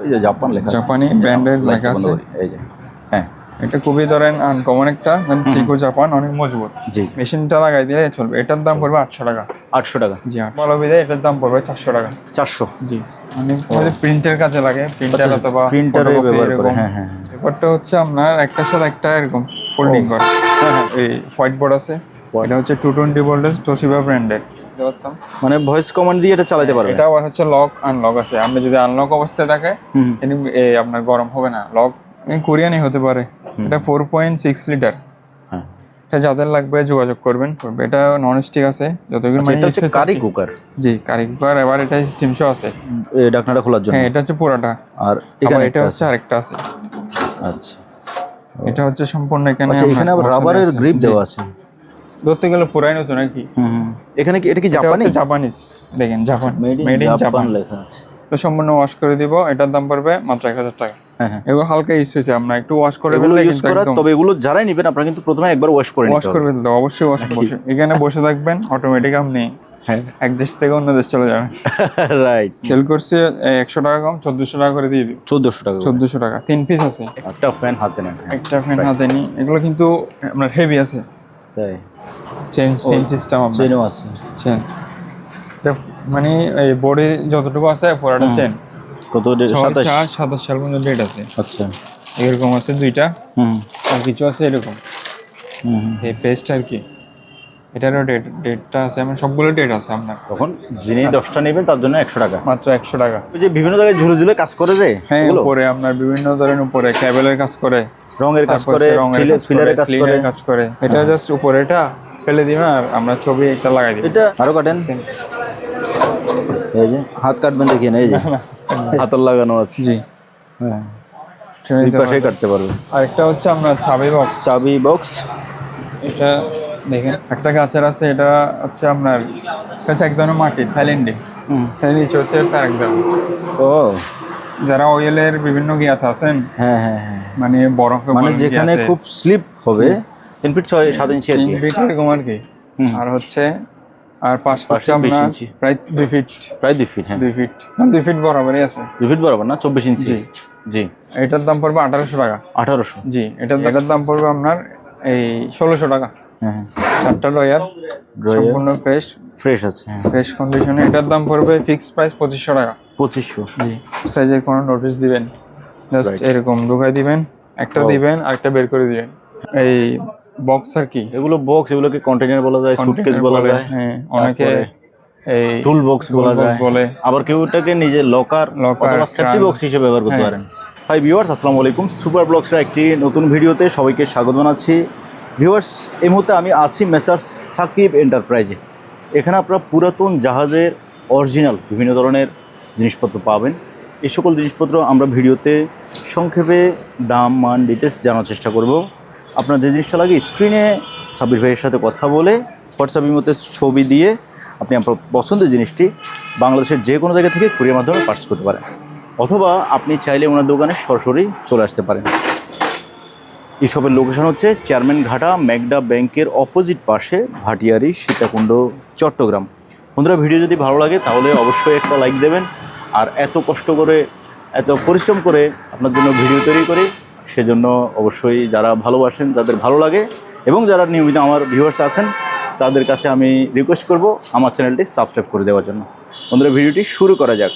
এই যে জাপান লেখা আছে, জাপানি ব্র্যান্ডের লেখা আছে। এই যে হ্যাঁ, এটা খুবই ধরেন আনকমন একটা, সিকো জাপান, অনেক মজবুত। জি মেশিনটা লাগাই দিলে চলবে। এটার দাম পড়বে 800 টাকা। 800 টাকা। জি, ভালো বিধায় এটার দাম পড়বে 400 টাকা। 400। জি, মানে প্রিন্টের কাজে লাগে, প্রিন্টার অথবা প্রিন্টারে ব্যবহার করে। হ্যাঁ হ্যাঁ। ব্যাপারটা হচ্ছে আপনার একটার সাথে একটা এরকম ফোল্ডিং করে। হ্যাঁ হ্যাঁ, এই হোয়াইট বোর্ড আছে। এটা হচ্ছে 220 ভোল্টেজ তোশিবা ব্র্যান্ডের। মানে ভয়েস কমান্ড দিয়ে এটা চালাতে পারবে। এটা আবার হচ্ছে লক আনলক আছে। আপনি যদি আনলক অবস্থায় থাকে আপনার গরম হবে না। লক কোরিয়ানই হতে পারে। এটা 4.6 লিটার। হ্যাঁ, এটা যাদের লাগবে যোগাযোগ করবেন। এটা নন স্টিক আছে যতগুলো, মানে এটা হচ্ছে কারি কুকার। জি, কারি কুকার। এবার এটা স্টিম শো আছে এই ঢাকনাটা খোলার জন্য। হ্যাঁ, এটা হচ্ছে পুরোটা। আর এখানে এটা হচ্ছে আরেকটা আছে। আচ্ছা, এটা হচ্ছে সম্পূর্ণ এখানে। আচ্ছা, এখানে আবার রাবারের গ্রিপ দেওয়া আছে। ধরতে গেলে পুরাই নতুন আর কি। এখানে কি এটা কি জাপানি? জাপানিজ, দেখেন জাপান, মেড ইন জাপান লেখা আছে। তো সম্পূর্ণ ওয়াশ করে দিব। এটার দাম পড়বে মাত্র 1000 টাকা। হ্যাঁ, এগুলো হালকা ইউজ হয়েছে, আমরা একটু ওয়াশ করে এগুলো ইউজ করা। তবে এগুলো যারাই নেবেন আপনারা কিন্তু প্রথমে একবার ওয়াশ করে নিতে হবে। ওয়াশ করবে তো অবশ্যই ওয়াশ করবে। এখানে বসে থাকবেন, অটোমেটিক আপনি এক দেশ থেকে অন্য দেশ চলে যাবেন। রাইট। সেল করছে 100 টাকা কম, 1400 টাকা করে দিয়ে দিই। 1400 টাকা। 1400 টাকা। 3 পিস আছে। একটা ফ্যান হাতে নেন। একটা ফ্যান হাতে নি। এগুলো কিন্তু আপনার হেভি আছে। তাই চেন সিস্টেম আপনার। চেনও আছে। চেন মানে এই বডি যতটুকু আছে পুরোটা চেন। কত? 27 সাল পর্যন্ত ডেট আছে। আচ্ছা, এরকম আছে দুইটা। আর কিছু আছে এরকম। এই পেস্ট আর কি, এটারও ডেটটা আছে। আমার সবগুলো ডেট আছে আপনার। তখন যিনি 10টা নেবেন তার জন্য 100 টাকা। মাত্র 100 টাকা। ওই যে বিভিন্ন জায়গায় ঝুলে ঝুলে কাজ করে যায়। হ্যাঁ, উপরে আপনার বিভিন্ন ধরনের উপরে কেবলের কাজ করে, রঙের কাজ করে, ফিলারের কাজ করে। এটা জাস্ট উপরেটা ফেলে দিবেন আর আমরা ছবি একটা লাগাই দিই। এটা আরো কাটেন। এই যে হাত কাটবেন দেখিয়ে না, এই যে হাতল লাগানো আছে। জি, হ্যাঁ, এই পাশে কাটতে পারবেন। আরেকটা হচ্ছে আপনার চাবি বক্স। এটা দেখেন একটা গাছের আছে। এটা হচ্ছে আপনার কাছে এক ধরনের মাটি, থাইল্যান্ডে। নিচে হচ্ছে তার একদম। ও, যারা অয়েলের বিভিন্ন গিয়াতে আছেন। হ্যাঁ হ্যাঁ হ্যাঁ, মানে বরফে, মানে যেখানে খুব স্লিপ হবে। 3 ফিট 7 ইঞ্চি আর কি। 3 ফিট এরকম আর কি। আর হচ্ছে আর 5 ফিট আপনার প্রায় 2 ফিট। প্রায় 2 ফিট। হ্যাঁ, 2 ফিট না, 2 ফিট বরাবরই আছে। 2 ফিট বরাবর না, 24 ইঞ্চি। জি জি। এটার দাম পড়বে 1800 টাকা। 1800। জি, এটার দাম পড়বে আপনার এই 1600 টাকা। হ্যাঁ, 4টা ড্রয়ার সম্পূর্ণ ফ্রেশ আছে। ফ্রেশ কন্ডিশনে। এটার দাম পড়বে ফিক্স প্রাইস 2500 টাকা। 2500। জি, সাইজের কোনো নোটিশ দিবেন, জাস্ট এরকম ঢুকাই দিবেন, একটা দিবেন আরেকটা বের করে দিবেন। এই বক্স আর কি, এগুলো বক্স, এগুলোকে কন্টেইনার বলা যায়, সুটকেস বলা যায়। হ্যাঁ, অনেকে এই টুল বক্স বলে। আবার কেউ এটাকে নিজে লকার অথবা সেফটি বক্স হিসেবে ব্যবহার করতে পারেন। হাই ভিউয়ার্স, আসসালামু আলাইকুম। সুপার ব্লগসের একটি নতুন ভিডিওতে সবাইকে স্বাগত জানাচ্ছি। ভিউয়ার্স, এই মুহূর্তে আমি আছি মেসার্স সাকিব এন্টারপ্রাইজে। এখানে আপনারা পুরাতন জাহাজের অরিজিনাল বিভিন্ন ধরনের জিনিসপত্র পাবেন। এই সকল জিনিসপত্র আমরা ভিডিওতে সংক্ষেপে দাম, মান, ডিটেলস জানার চেষ্টা করব। আপনার যে জিনিসটা লাগে স্ক্রিনে সাবির ভাইয়ের সাথে কথা বলে হোয়াটসঅ্যাপের মধ্যে ছবি দিয়ে আপনি আপনার পছন্দের জিনিসটি বাংলাদেশের যে কোনো জায়গা থেকে কুরিয়ার মাধ্যমে পার্চেস করতে পারেন, অথবা আপনি চাইলে ওনার দোকানে সরাসরি চলে আসতে পারেন। এই শপের লোকেশন হচ্ছে চেয়ারম্যান ঘাটা ম্যাগডা ব্যাংকের অপোজিট পাশে, ভাটিয়ারি, সীতাকুণ্ড, চট্টগ্রাম। বন্ধুরা, ভিডিও যদি ভালো লাগে তাহলে অবশ্যই একটা লাইক দেবেন। আর এত কষ্ট করে, এত পরিশ্রম করে আপনার জন্য ভিডিও তৈরি করি, সেজন্য অবশ্যই যারা ভালোবাসেন, যাদের ভালো লাগে এবং যারা নিয়মিত আমার ভিউয়ার্স আছেন, তাদের কাছে আমি রিকোয়েস্ট করব আমার চ্যানেলটি সাবস্ক্রাইব করে দেওয়ার জন্য। বন্ধুরা, ভিডিওটি শুরু করা যাক।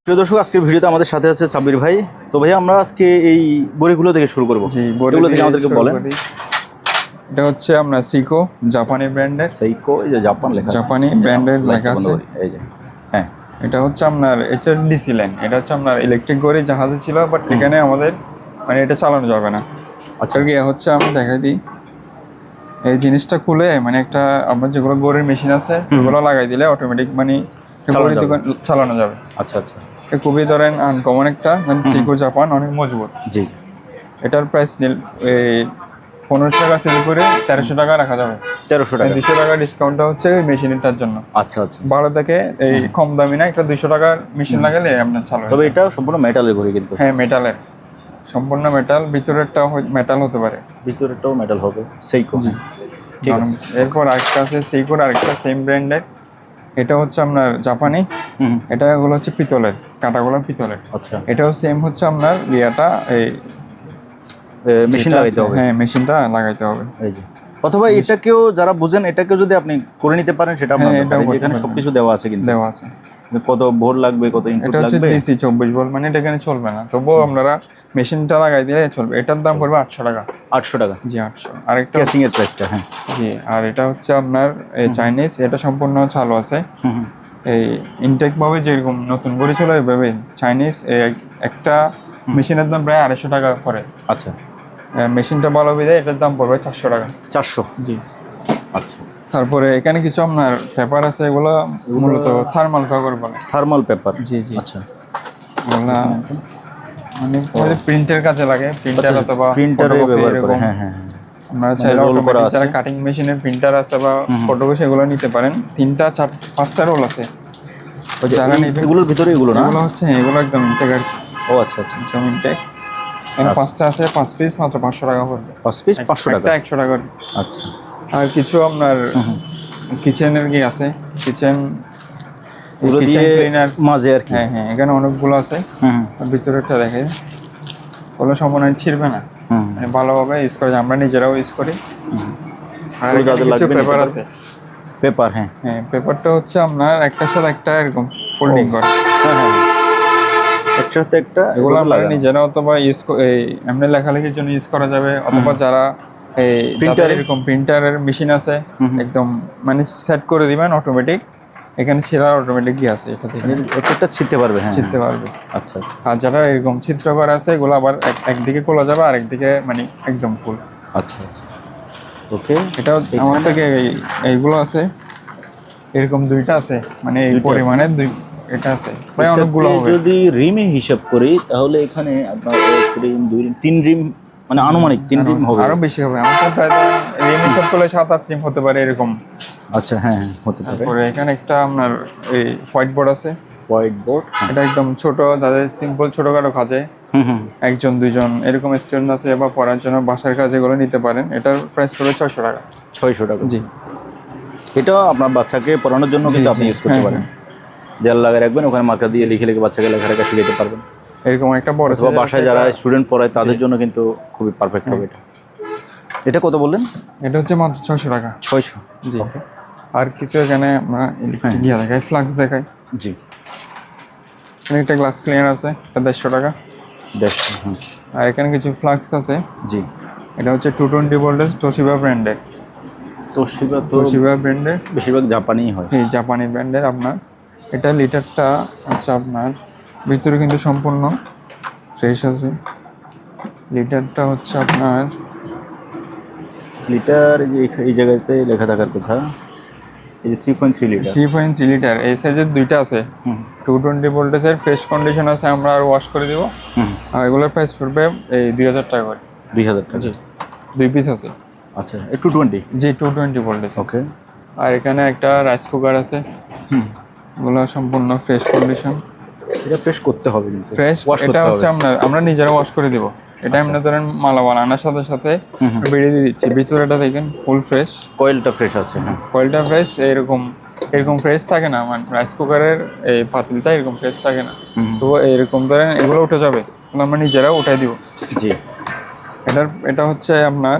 প্রিয় দর্শক, আজকের ভিডিওতে আমাদের সাথে আছে সাবির ভাই। তো ভাই, আমরা আজকে এই বড়িগুলো থেকে শুরু করবো। জি, বড়িগুলো থেকে আমাদেরকে বলেন। এটা হচ্ছে আমরা সিকো জাপানি ব্র্যান্ডের। সিকো, এই যে জাপান লেখা আছে। জাপানি ব্র্যান্ডের লেখা আছে। এই যে হ্যাঁ, এটা হচ্ছে আপনার HRDC লাইন। এটা হচ্ছে আপনার ইলেকট্রিক গড়ি জাহাজে ছিল, বাট এখানে আমাদের মানে এটা চালানো যাবে না। আচ্ছা, কি হচ্ছে আমি দেখাই দিই। এই জিনিসটা খুলে মানে একটা আমার যেগুলো গড়ির মেশিন আছে ওগুলো লাগাই দিলে অটোমেটিক মানে চালানো যাবে। আচ্ছা আচ্ছা, এটা খুবই ধরেন আনকমন একটা, সিকো জাপান, অনেক মজবুত। জি। এটার প্রাইস এই 1500 টাকা সেল করে 1300 টাকা রাখা যাবে। 1300 টাকা। 200 টাকা ডিসকাউন্টটা হচ্ছে ওই মেশিনটার জন্য। আচ্ছা আচ্ছা, ভালো থেকে এই কম দামি না, একটা 200 টাকার মেশিন লাগালে আপনার চালু। তবে এটা সম্পূর্ণ মেটালের ঘড়ি কিন্তু। হ্যাঁ, মেটালের, সম্পূর্ণ মেটাল। ভিতরেরটা মেটাল হতে পারে, ভিতরেরটাও মেটাল হবে। সিকো, ঠিক আছে। এরপর আরেকটা আছে সিকোর, আরেকটা সেম ব্র্যান্ডের। এটা হচ্ছে আপনার জাপানি। এটা এগুলো হচ্ছে পিতলের। কাটাগুলো পিতলের। আচ্ছা, এটাও সেম হচ্ছে আপনার ইয়েটা এই মেশিন যেটা লাগাইতে আছে, হবে। হ্যাঁ মেশিনটা লাগাইতে হবে। এই যে, অথবা এটাকেও যারা বুঝেন এটাকেও যদি আপনি করে নিতে পারেন সেটা হ্যাঁ, আপনার এটাও ব্যাপার। এই যে করতে এখানে পারবেন। সবকিছু দেওয়া আছে কিন্তু, দেওয়া আছে। কত ভোল্ট লাগবে, কত ইনপুট এটা হচ্ছে লাগবে। ডিসি 24 ভোল্ট, মানে এটা এখানে চলবে না, তবুও আপনারা মেশিনটা লাগাই দিলে চলবে। এটার দাম পড়বে 800 টাকা। 800 টাকা জি 800। আরেকটা ক্যাসিং এর প্রাইসটা। হ্যাঁ, জি, আর এটা হচ্ছে আপনার এই চাইনিজ, এটা সম্পূর্ণ চালু আছে। হুম হুম, এই ইনটেক ভাবে যেরকম নতুন করে ছিল এইভাবে চাইনিজ একটা মেশিনের দাম প্রায় 250 টাকা পড়ে। আচ্ছা, মেশিনটা ভালো বিধে এটার দাম পড়বে 400 টাকা। 400। জি। আচ্ছা, তারপরে এখানে কিছু আপনার পেপার আছে, এগুলো মূলত থার্মাল কাগজ বলে। Thermal paper. জি জি। আচ্ছা, এগুলা মানে প্রিন্টের কাজে লাগে, প্রিন্টার অথবা প্রিন্টারে photocopy ব্যবহার করে। এরকম। হ্যাঁ হ্যাঁ হ্যাঁ, আপনারা চাইলে roll করা অটোমেটিক আছে। যারা কাটিং মেশিনের প্রিন্টার আছে বা ফটোকপি সেগুলো নিতে পারেন। 3টা 5টা রোল আছে। ওই যে যারা নেবে এগুলোর ভিতরে এগুলো না? এগুলো হচ্ছে এগুলো একদম ইনটেক আর কি। ও আচ্ছা আচ্ছা, একদম ইনটেক। এখানে 5টা আছে, 5 পিস মাত্র 500 টাকা পড়বে। 5 পিস 500 টাকা। একটা 100 টাকা। আচ্ছা, আর কিছু আপনার কিচেনের কি আছে, কিচেন এগুলো দিয়ে ক্লিনার মাঝে আর কি। হ্যাঁ হ্যাঁ, এখানে অনেকগুলো আছে। হুম আর ভিতরেরটা দেখে ওগুলো সম্পূর্ণ ছিড়বে না, হুম, মানে ভালোভাবে ইউজ করা যায়, আমরা নিজেরাও ইউজ করি। আর ওগুলো এখানে যাদের কিছু লাগবে নিতে পেপার পারবে। আছে। পেপার, হ্যাঁ হ্যাঁ, পেপারটা হচ্ছে আপনার একটার সাথে একটা এরকম ফোল্ডিং করে। হ্যাঁ হ্যাঁ, একসাথে একটা এগুলো এভাবে আমরা লাগানো। নিজেরা অথবা ইউজ এই এমনি লেখালেখির জন্য ইউজ করা যাবে, অথবা যারা এই Printer যাদের এ? এরকম প্রিন্টারের মেশিন আছে একদম মানে সেট করে দিবেন অটোমেটিক, এখানে ছেঁড়া অটোমেটিক কি আছে এটা থেকে একটা ছিঁড়তে পারবে। হ্যাঁ ছিঁড়তে পারবে। আচ্ছা আচ্ছা আর যারা এরকম চিত্র করা আছে এগুলো আবার একদিকে খোলা যাবে, আর একদিকে মানে একদম ফুল। আচ্ছা আচ্ছা, ওকে। এটা আমার থেকে এইগুলো আছে, এরকম 2টা আছে, মানে এই দুইটা আছে। পরিমাণে এটা আছে প্রায় অনেকগুলো হবে। যদি রিমে হিসাব করি তাহলে এখানে আপনার 1 রিম 2 রিম 3 রিম, মানে আনুমানিক 3 রিম হবে। আরো বেশি হবে, আমার তো প্রায় রিম হিসাব করলে 7-8 রিম হতে পারে এরকম। আচ্ছা, হ্যাঁ হ্যাঁ, হতে পারে। তারপরে এখানে একটা আপনার এই হোয়াইট বোর্ড আছে। হোয়াইট বোর্ড, এটা একদম ছোট, যাদের সিম্পল ছোটখাটো কাজে হুম হুম, 1-2 জন এরকম স্টুডেন্ট আছে বা পড়ার জন্য বাসার কাজ এগুলো নিতে পারেন। এটার প্রাইস পড়বে 600 টাকা। 600 টাকা। জি। এটা আপনার বাচ্চাকে পড়ানোর জন্য কিন্তু আপনি ইউজ করতে হ্যাঁ, পারেন। দেয়াল লাগিয়ে রাখবেন, ওখানে মার্কার দিয়ে লিখে লিখে বাচ্চাকে লেখালেখা শিখাতে পারবেন। এরকম একটা বড় অথবা বাসায় যারা স্টুডেন্ট পড়ায় তাদের জন্য কিন্তু খুবই পারফেক্ট হবে এটা। এটা কত বললেন? এটা হচ্ছে মাত্র 600 টাকা। 600। জি। আর কিছু এখানে আমরা ইলেকট্রিক গিয়া দেখাই, ফ্লাক্স দেখাই। জি, এখানে একটা গ্লাস ক্লিনার আছে, এটা 150 টাকা। 150। হুম, আর এখানে কিছু ফ্লাক্স আছে, জি। এটা হচ্ছে 220 ভোল্টেজ তোশিবা ব্র্যান্ডের। তোশিবা তো তোশিবা ব্র্যান্ডের, বেশিরভাগ জাপানিই হয়। এই জাপানি ব্র্যান্ডের আপনার। এটা লিটারটা হচ্ছে আপনার ভিতরে কিন্তু সম্পূর্ণ ফ্রেশ আছে। লিটারটা হচ্ছে আপনার লিটার, এই যে এই জায়গাতে লেখা থাকার কথা, এই যে 3.3 লিটার। 3.3 লিটার। এই সাইজের 2টা আছে, 220 ভোল্টেজের ফ্রেশ কন্ডিশন আছে, আমরা আর ওয়াশ করে দিব। হুম, আর এগুলোর প্রাইস পড়বে এই 2000 টাকা করে। 2000 টাকা। জি, 2 পিস আছে। আচ্ছা, এই 220। জি, 220 ভোল্টেজ। ওকে। আর এখানে একটা রাইস কুকার আছে, হুম, এগুলো সম্পূর্ণ ফ্রেশ কন্ডিশন। এটা ফ্রেশ করতে হবে কিন্তু, ফ্রেশ, ওয়াশ এটা করতে হচ্ছে হবে। আমরা নিজেরা ওয়াশ করে দিব। এটা এমনি ধরেন মালামাল আনার সাথে সাথে বেরিয়ে দিয়ে দিচ্ছি। ভিতরেটা দেখেন ফুল ফ্রেশ, কয়েলটা ফ্রেশ আছে। হ্যাঁ, কয়েলটা ফ্রেশ। এরকম ফ্রেশ থাকে না, মানে রাইস কুকারের এই পাতিলটা এরকম ফ্রেশ থাকে না। তো এরকম ধরেন এগুলো উঠে যাবে, আমরা নিজেরা উঠাই দিব। জি। এটা হচ্ছে আপনার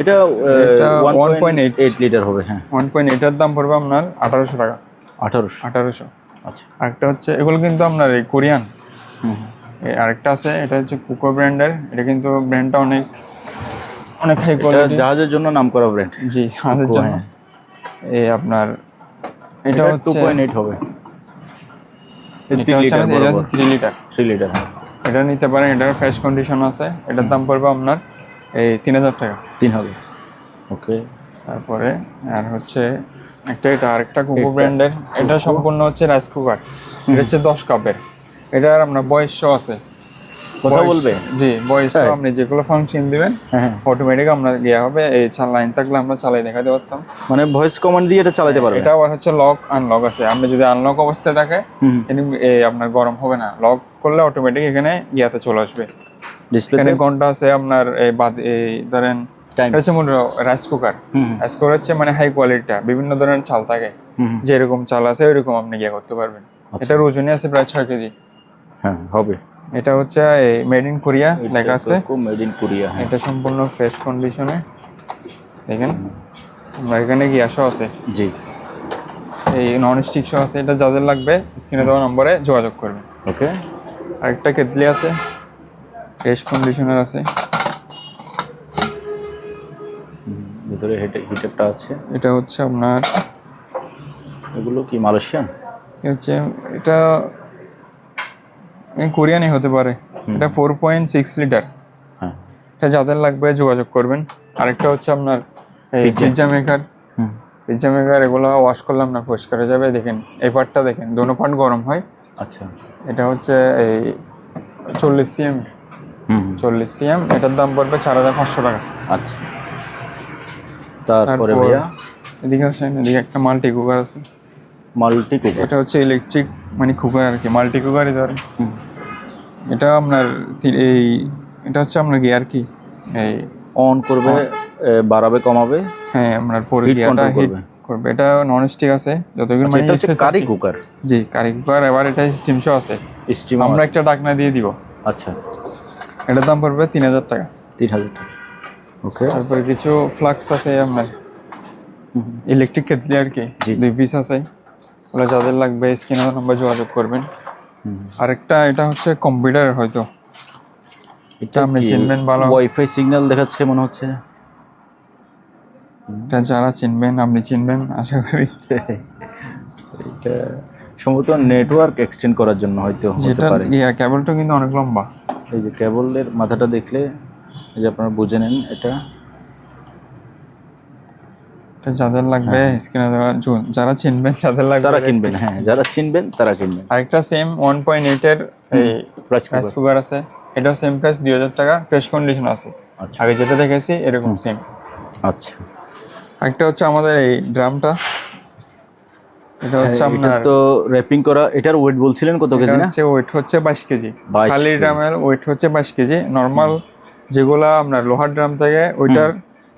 এটা এটা 1.8 লিটার হবে। হ্যাঁ, 1.8 এর দাম পড়বে আপনার 1800 টাকা। 1800। 1800। আচ্ছা। আরেকটা হচ্ছে এগুলো কিন্তু আপনার এই কোরিয়ান। হুম, আরেকটা আছে, এটা হচ্ছে কুকো ব্র্যান্ডের। এটা কিন্তু ব্র্যান্ডটা অনেক হাই এটা কোয়ালিটি। জাহাজের জন্য নাম করা ব্র্যান্ড। জি, আমাদের জন্য। এই আপনার এটা হচ্ছে 2.8 হবে। এটা হচ্ছে 3 লিটার। 3 লিটার। হ্যাঁ, এটা নিতে পারেন, এটার ফ্রেশ কন্ডিশন আছে। এটার দাম পড়বে আপনার এই 3000 টাকা। 3 হবে। ওকে। তারপরে আর হচ্ছে এটা আরেকটা কুকো ব্র্যান্ডের। এটা সম্পূর্ণ হচ্ছে রাইস কুকার। এটা হচ্ছে 10 কাপের। এটার আপনার বয়সও আছে, কথা বলবে। জি, বয়সও আপনি যেগুলো ফাংশন দিবেন হ্যাঁ, অটোমেটিক আমরা ইয়ে হবে। এই লাইন থাকলে আমরা চালাই দেখাতে পারতাম। মানে ভয়েস কমান্ড দিয়ে এটা চালাতে পারবে। এটা আবার হচ্ছে লক আনলক আছে। আপনি যদি আনলক অবস্থায় থাকে আপনার গরম হবে না, লক করলে অটোমেটিক এখানে ইয়াতে চলে আসবে। ডিসপ্লে এখানে ঘন্টা আছে আপনার এই ধরেন এটা হচ্ছে রাইস কুকার। রাইস কুকার হচ্ছে মানে হাই কোয়ালিটিটা, বিভিন্ন ধরনের চাল থাকে, যেরকম চাল আছে ওইরকম আপনি ইয়ে করতে পারবেন। এটার ওজনই আছে প্রায় 6 কেজি। হ্যাঁ হবে। এটা হচ্ছে মেড ইন কোরিয়া লেখা আছে, মেড ইন কোরিয়া। এটা সম্পূর্ণ ফ্রেশ কন্ডিশনে। দেখেন আমরা এখানে গ্যাসও আছে, জি এই নন স্টিক সহ আছে। এটা যাদের লাগবে স্ক্রিনে দেওয়া নম্বরে যোগাযোগ করবে। ওকে। আরেকটা কেটলি আছে, ফ্রেশ কন্ডিশনার আছে, ভিতরে হিটারটা আছে। এটা হচ্ছে আপনার, এগুলো কি মালয়েশিয়ান? এটা কোরিয়ানই হতে পারে। এটা 4.6 লিটার। হ্যাঁ এটা যাদের লাগবে যোগাযোগ করবেন। আরেকটা হচ্ছে আপনার এই পিৎজা মেকার। পিৎজা মেকার এগুলো ওয়াশ করলাম না, পরিষ্কার হয়ে যাবে। দেখেন এই পার্টটা দেখেন, দোনো পার্ট গরম হয়। আচ্ছা। এটা হচ্ছে এই 40 সিএম। 40 সিএম, এটার দাম পড়বে 4500 টাকা। আচ্ছা। তারপরে ভাইয়া এদিকে আসেন, এদিকে একটা মাল্টি কুকার আছে। মাল্টি কুকার, এটা হচ্ছে ইলেকট্রিক মানে কুকার আর কি, মাল্টি কুকারই ধরেন। এটা আপনার এই এটা হচ্ছে আপনার গিয়ার কি এই অন করবে, বাড়াবে কমাবে। হ্যাঁ আপনার পরে হিট গিয়ারটা কন্ট্রোল হিট করবে। করবে। এটা নন স্টিক আছে যতগুলো মানে এটা হচ্ছে কারি কুকার। জি কারি কুকার। এবার এটা স্টিম শো আছে, স্টিম আমরা একটা ঢাকনা দিয়ে দিব। আচ্ছা। এটার দাম পড়বে 3000 টাকা। 3000 টাকা। ওকে। তারপরে কিছু ফ্লাক্স আছে আপনার ইলেকট্রিক কেটলি আর কি, 2 পিস আছে। ওগুলো যাদের লাগবে স্ক্রিনে নাম্বার যোগাযোগ করবেন। আরেকটা এটা হচ্ছে কম্পিউটার, হয়তো এটা আপনি চিনবেন ভালো, ওয়াইফাই সিগন্যাল দেখাচ্ছে মনে হচ্ছে। এটা যারা চিনবেন আপনি চিনবেন আশা করি। এটা সম্ভবত নেটওয়ার্ক এক্সটেন্ড করার জন্য হয়তো হতে পারে। কেবলটা কিন্তু অনেক লম্বা। এই যে কেবলের মাথাটা দেখলে এই যে আপনারা বুঝে নেন। এটা যাদের লাগবে স্ক্রিনে দেওয়া, যারা চিনবেন যাদের লাগবে তারা কিনবেন। হ্যাঁ যারা চিনবেন তারা কিনবেন। আরেকটা সেম 1.8 এর এই রাইস কুকার আছে। এটাও সেম প্রাইস 2000 টাকা, ফ্রেশ কন্ডিশন আছে। আচ্ছা। আগে যেটা দেখেছি এরকম সেম। আচ্ছা। আরেকটা হচ্ছে আমাদের এই ড্রামটা, এটা হচ্ছে আপনার তো র‍্যাপিং করা। এটার ওয়েট বলছিলেন কত কেজি না? ওয়েট হচ্ছে 22 কেজি। খালি ড্রামের ওয়েট হচ্ছে 22 কেজি। নরমাল যেগুলা আপনার লোহার ড্রাম থাকে ওইটার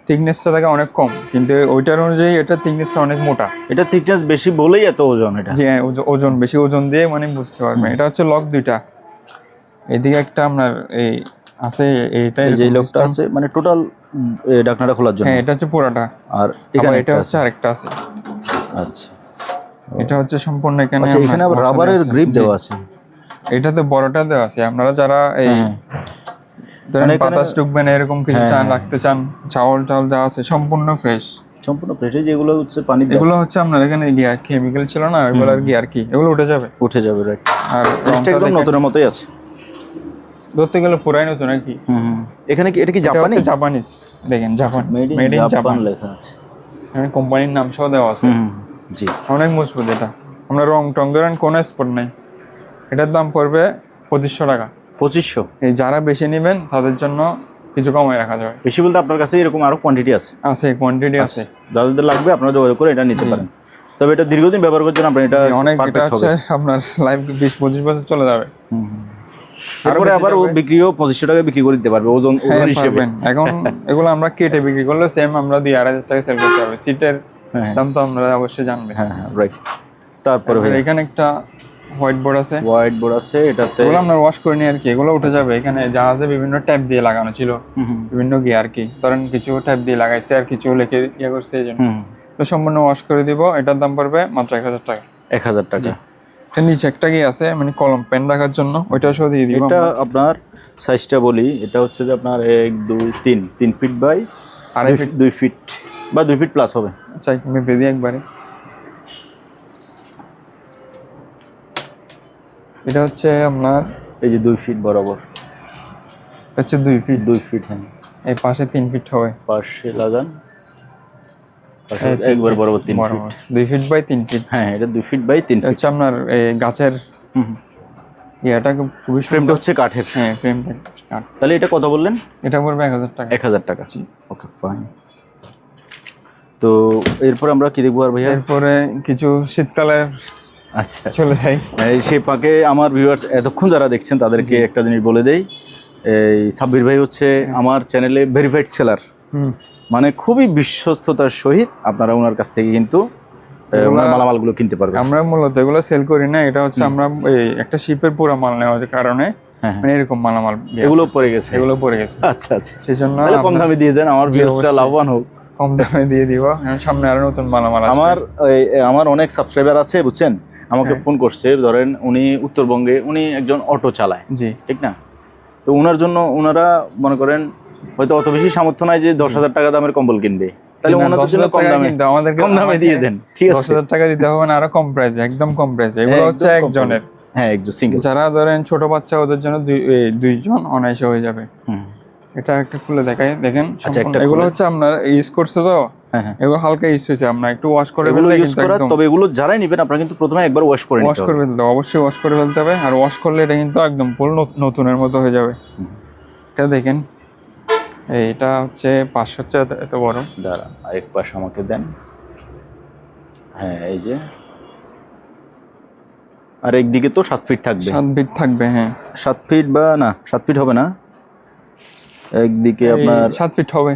থিকনেসটা থাকে অনেক কম, কিন্তু ওইটার অনুযায়ী এটা থিকনেসটা অনেক মোটা। এটা থিকনেস বেশি বলেই এত ওজন। এটা জি ওজন বেশি, ওজন দিয়ে মানে বুঝতে পারবেন। এটা হচ্ছে লক দুইটা, এদিকে একটা আপনার এই আছে, এইটাই যে লকটা আছে মানে টোটাল ঢাকনাটা খোলার জন্য। হ্যাঁ এটা হচ্ছে পুরাটা। আর এখানে এটা হচ্ছে আরেকটা আছে। আচ্ছা। এটা হচ্ছে সম্পূর্ণ এখানে। আচ্ছা, এখানে আবার রাবারের গ্রিপ দেওয়া আছে। এটাতে বড়টা দেওয়া আছে। আপনারা যারা এই ধরেন বাতাস ঢুকবে না এরকম কিছু চান, রাখতে চান, চাউল দেওয়া আছে সম্পূর্ণ ফ্রেশ। সম্পূর্ণ ফ্রেশ। যেগুলো হচ্ছে পানি, এগুলো হচ্ছে আপনার এখানে গিয়ার কেমিক্যাল ছিল না, এগুলো আর গিয়ার কি এগুলো উঠে যাবে। রাইট। আর এটা একদম নতুনের মতোই আছে ধরতে গেলে পুরাই নতুন আর কি। এখানে কি এটা কি জাপানি? জাপানিজ। দেখেন জাপান, মেড ইন জাপান লেখা আছে। হ্যাঁ কোম্পানির নাম সহ দেওয়া আছে। জি অনেক মজবুত এটা। আমরা রং ধরেন কোনো স্পট নাই। এটার দাম পড়বে 2500 টাকা। 2500। এই যারা বেশি নেবেন তাদের জন্য কিছু কমায় রাখা যাবে। বেশি বলতে আপনার কাছে এরকম আরো কোয়ান্টিটি আছে? আছে, কোয়ান্টিটি আছে। যাদের লাগবে আপনারা যোগাযোগ করে এটা নিতে পারেন। তবে এটা দীর্ঘদিন ব্যবহার করার জন্য আপনার এটা অনেক, এটা হচ্ছে আপনার লাইফ 20-25 বছর চলে যাবে। তারপরে আবার ও বিক্রিও 2500 টাকা বিক্রি করে দিতে পারবে ওজন হিসেবে। এখন এগুলো আমরা কেটে বিক্রি করলে সেম আমরা 2500 টাকা সেল করতে পারবে। সিটের দাম তো আমরা অবশ্যই জানবেন। হ্যাঁ রাইট। তারপরে এখানে একটা হোয়াইট বোর্ড আছে। এটাতে এগুলো আমরা ওয়াশ করে নিই আর কি, এগুলো উঠে যাবে। এখানে জাহাজে বিভিন্ন ট্যাপ দিয়ে লাগানো ছিল, বিভিন্ন গিয়ার কি ধরেন কিছু ট্যাপ দিয়ে লাগাইছে আর কিছু লেখে করছে, এই জন্য তো সম্পূর্ণ ওয়াশ করে দিব। এটার দাম পড়বে মাত্র 1000 টাকা। 1000 টাকা। এটা নিচে একটা কি আছে মানে কলম পেন রাখার জন্য, ওইটাও সহ দিয়ে দিব। এটা আপনার সাইজটা বলি, এটা হচ্ছে যে আপনার 1 2 3 ফিট বাই 2.5 ফিট, 2 ফিট বা 2 ফিট প্লাস হবে। আচ্ছা আমি বেঁধে একবারে। এটা হচ্ছে আপনার এই যে 2 ফিট বরাবর, এটা হচ্ছে 2 ফিট। 2 ফিট হ্যাঁ। এই পাশে 3 ফিট হবে, পাশে লাগান একবার বরাবর 3 ফিট। 2 feet by 3 fit. হ্যাঁ এটা 2 ফিট বাই 3 ফিট। হচ্ছে আপনার এই গাছের এটা খুবই ফ্রেমটা হচ্ছে কাঠের। হ্যাঁ ফ্রেমটা কাঠ। তাহলে এটা কত বললেন? এটা পড়বে 1000 টাকা। 1000 টাকা। Okay fine. তো এরপর আমরা কি দেখবো আর ভাইয়া? এরপরে কিছু শীতকালের আচ্ছা চলে যাই। সেই পাকে আমার ভিউয়ার্স এতক্ষণ যারা দেখছেন তাদেরকে একটা জিনিস বলে দেই, এই সাব্বির ভাই হচ্ছে আমার চ্যানেলে ভেরিফাইড সেলার। মানে খুবই বিশ্বস্ততার সহিত আপনারা ওনার কাছ থেকে কিন্তু মালামালগুলো কিনতে পারবে। আমরা মূলত এগুলো সেল করি না, এটা হচ্ছে আমরা এই একটা শিপের পুরো মাল নেওয়ার কারণে মানে এরকম মালামাল এগুলো পড়ে গেছে, আচ্ছা আচ্ছা, সেজন্য তাহলে কম দামে দিয়ে দেন, আমার ভিউয়ার্সরা লাভবান হোক। কম দামে দিয়ে দিব, সামনে আরো নতুন মালামাল আসবে। আমার অনেক সাবস্ক্রাইবার আছে বুঝছেন, আমাকে ফোন করছে, ধরেন উনি উত্তরবঙ্গে, উনি একজন অটো চালায়, জি ঠিক না, তো ওনার জন্য ওনারা মনে করেন হয়তো অত বেশি সামর্থ্য নাই যে 10,000 টাকা দামের কম্বল কিনবে, তাহলে ওনাদের জন্য কম দামে দিয়ে দেন, ঠিক আছে? 10,000 টাকা দিতে হবে না, আরো কম প্রাইসে, একদম কম প্রাইসে। এগুলো হচ্ছে একজনের, হ্যাঁ একজন সিঙ্গেল, যারা ধরেন ছোট বাচ্চা ওদের জন্য দুইজন অনায়াসে হয়ে যাবে। এটা একটা খুলে দেখাই, দেখেন। এগুলো হচ্ছে আপনার ইউজ করছে তো, এগুলো হালকা ইউজ হয়েছে, আপনার একটু ওয়াশ করে ফেললে কিন্তু একদম। তবে এগুলো যারাই নেবেন আপনারা কিন্তু প্রথমে একবার ওয়াশ করে ফেলতে হবে, অবশ্যই ওয়াশ করে ফেলতে হবে। আর ওয়াশ করলে এটা কিন্তু একদম পুরো নতুনের মতো হয়ে যাবে। এটা দেখেন, এইটা হচ্ছে 500 এত বড়। দাঁড়া, আরেক পাশ আমাকে দেন। হ্যাঁ এই যে, আর একদিকে তো 7 ফিট থাকবে, 7 ফিট থাকবে, হ্যাঁ 7 ফিট বা না 7 ফিট হবে না, একদিকে আপনার 7 ফিট হবে,